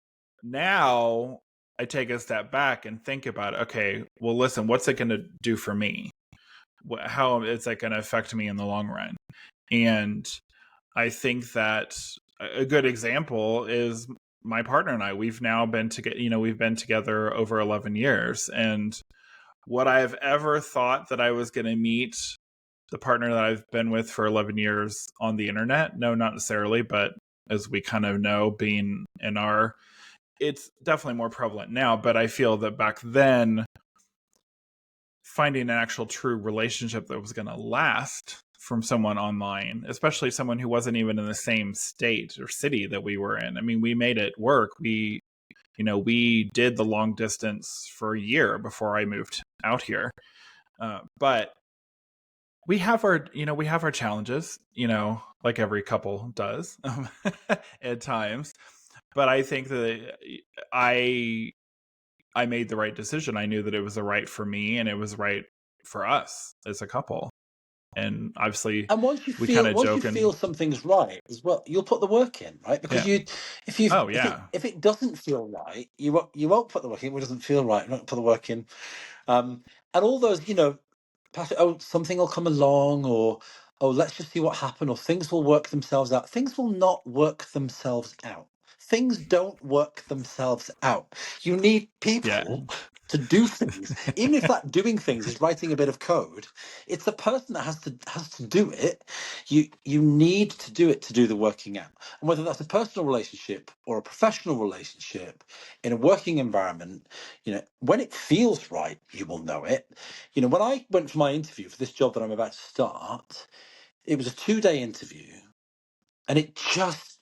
now I take a step back and think about, okay, well, listen, what's it going to do for me? How is that going to affect me in the long run? And I think that a good example is my partner and I. We've now been together, we've been together over 11 years. And what I've ever thought that I was going to meet the partner that I've been with for 11 years on the internet, no, not necessarily, but as we kind of know, being in it's definitely more prevalent now. But I feel that back then, finding an actual true relationship that was going to last from someone online, especially someone who wasn't even in the same state or city that we were in. I mean, we made it work. We did the long distance for a year before I moved out here. But we have our challenges, like every couple does at times. But I think that I made the right decision. I knew that it was the right for me and it was right for us as a couple. And obviously And we kind of once you joke feel and something's right as well, you'll put the work in, right? Because yeah. Oh yeah. if it doesn't feel right, you won't put the work in. If it doesn't feel right, you won't put the work in. And all those, something will come along, or let's just see what happened, or things will work themselves out. Things will not work themselves out. Things don't work themselves out. You need Yeah. people to do things. Even if that doing things is writing a bit of code, it's the person that has to do it. You need to do it to do the working out. And whether that's a personal relationship or a professional relationship in a working environment, when it feels right, you will know it. When I went for my interview for this job that I'm about to start, it was a 2-day interview, and it just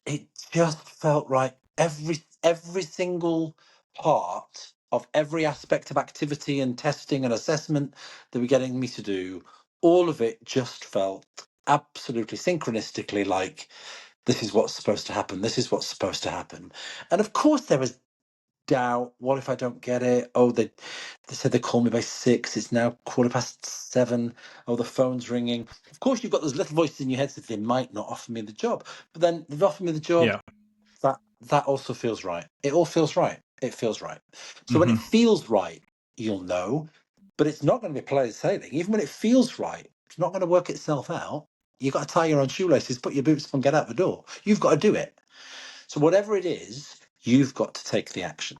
felt right. Every single part of every aspect of activity and testing and assessment they were getting me to do, all of it just felt absolutely synchronistically like this is what's supposed to happen. This is what's supposed to happen. And of course, there was doubt. What if I don't get it? Oh, they said they call me by 6. It's now 7:15. Oh, the phone's ringing. Of course, you've got those little voices in your head that they might not offer me the job. But then they've offered me the job. Yeah. That also feels right. It all feels right. It feels right. So when it Mm-hmm. feels right, you'll know. But it's not going to be plain sailing. Even when it feels right, it's not going to work itself out. You've got to tie your own shoelaces, put your boots on, and get out the door. You've got to do it. So whatever it is, you've got to take the action.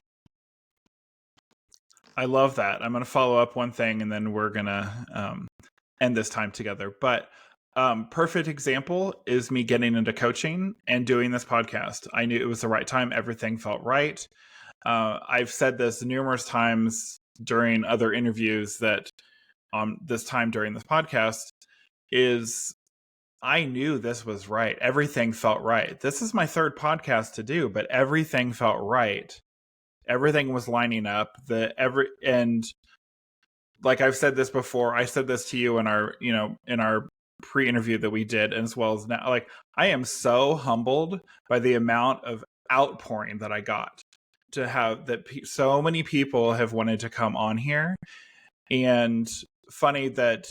I love that. I'm going to follow up one thing and then we're going to end this time together. But perfect example is me getting into coaching and doing this podcast. I knew it was the right time. Everything felt right. I've said this numerous times during other interviews that this time during this podcast is I knew this was right. Everything felt right. This is my third podcast to do, but everything felt right. Everything was lining up. And like I've said this before, I said this to you in our pre-interview that we did, as well as now. Like, I am so humbled by the amount of outpouring that I got to have that. So many people have wanted to come on here, and funny that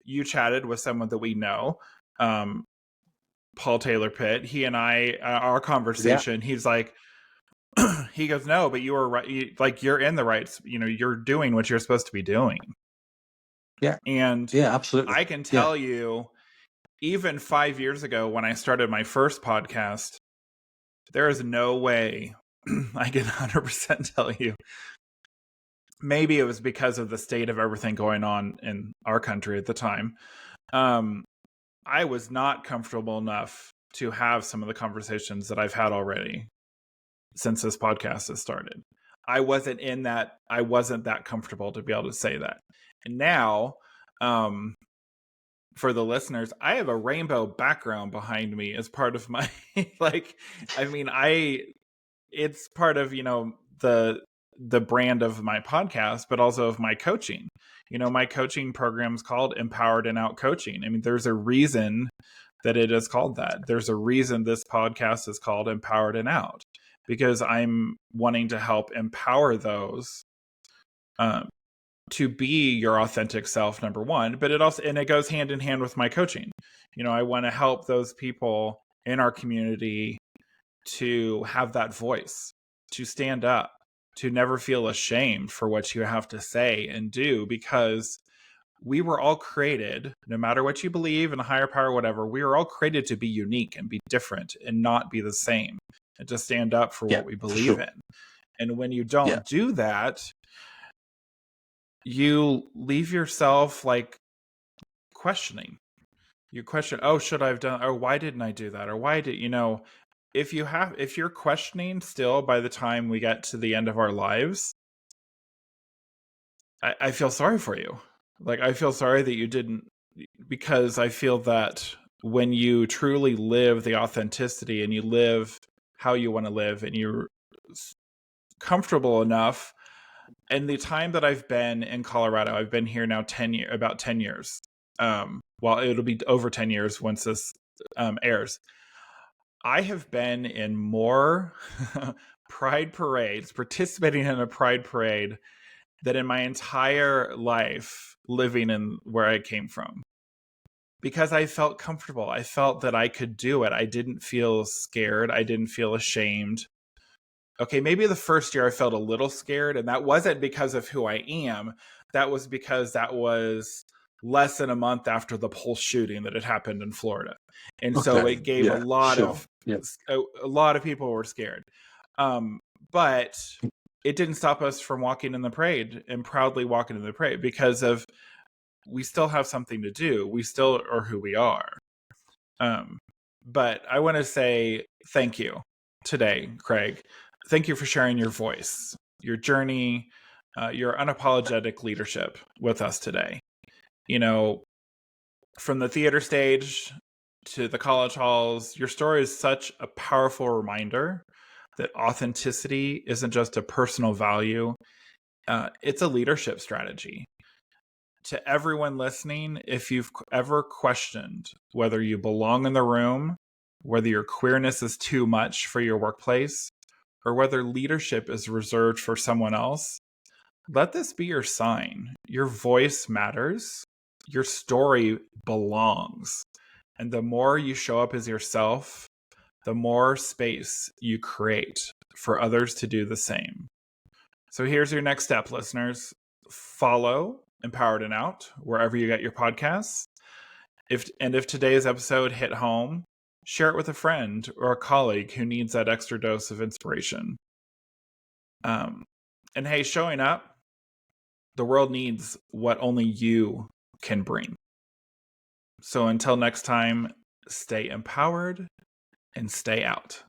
you chatted with someone that we know, Paul Taylor Pitt. He and I, our Yeah. conversation, he's like, he goes, no, but you were right. Like, you're in the right, you're doing what you're supposed to be doing. Yeah. And Yeah, absolutely. I can Yeah. tell you, even 5 years ago when I started my first podcast, there is no way I can 100% tell you. Maybe it was because of the state of everything going on in our country at the time. I was not comfortable enough to have some of the conversations that I've had already since this podcast has started. I wasn't that comfortable to be able to say that. And now, for the listeners, I have a rainbow background behind me as part of my it's part of, the brand of my podcast, but also of my coaching. My coaching program is called Empowered and Out Coaching. I mean, there's a reason that it is called that. There's a reason this podcast is called Empowered and Out, because I'm wanting to help empower those to be your authentic self, number one. But it goes hand in hand with my coaching. I want to help those people in our community to have that voice, to stand up, to never feel ashamed for what you have to say and do, because we were all created, no matter what you believe in a higher power, whatever, we were all created to be unique and be different and not be the same, and to stand up for Yeah, what we for believe sure. in. And when you Yeah. don't do that, you leave yourself like questioning. You question, oh, should I have done, or why didn't I do that? Or why did, if you're questioning still by the time we get to the end of our lives, I feel sorry for you. Like, I feel sorry that you didn't, because I feel that when you truly live the authenticity and you live how you want to live, and you're comfortable enough, and the time that I've been in Colorado, I've been here now about 10 years. Well, it'll be over 10 years once this airs. I have been in more pride parades, participating in a pride parade, than in my entire life living in where I came from, because I felt comfortable. I felt that I could do it. I didn't feel scared. I didn't feel ashamed. Okay, maybe the first year I felt a little scared, and that wasn't because of who I am. That was because that was less than a month after the whole shooting that had happened in Florida. And so Okay. it gave Yeah, sure. Yeah. a lot of people were scared. But it didn't stop us from walking in the parade and proudly walking in the parade, because of, we still have something to do. We still are who we are. But I want to say thank you today, Craig. Thank you for sharing your voice, your journey, your unapologetic leadership with us today. From the theater stage to the college halls, your story is such a powerful reminder that authenticity isn't just a personal value, it's a leadership strategy. To everyone listening, if you've ever questioned whether you belong in the room, whether your queerness is too much for your workplace, or whether leadership is reserved for someone else, let this be your sign. Your voice matters. Your story belongs. And the more you show up as yourself, the more space you create for others to do the same. So here's your next step, listeners. Follow Empowered and Out wherever you get your podcasts. If today's episode hit home, share it with a friend or a colleague who needs that extra dose of inspiration. And hey, showing up, the world needs what only you can bring. So until next time, stay empowered and stay out.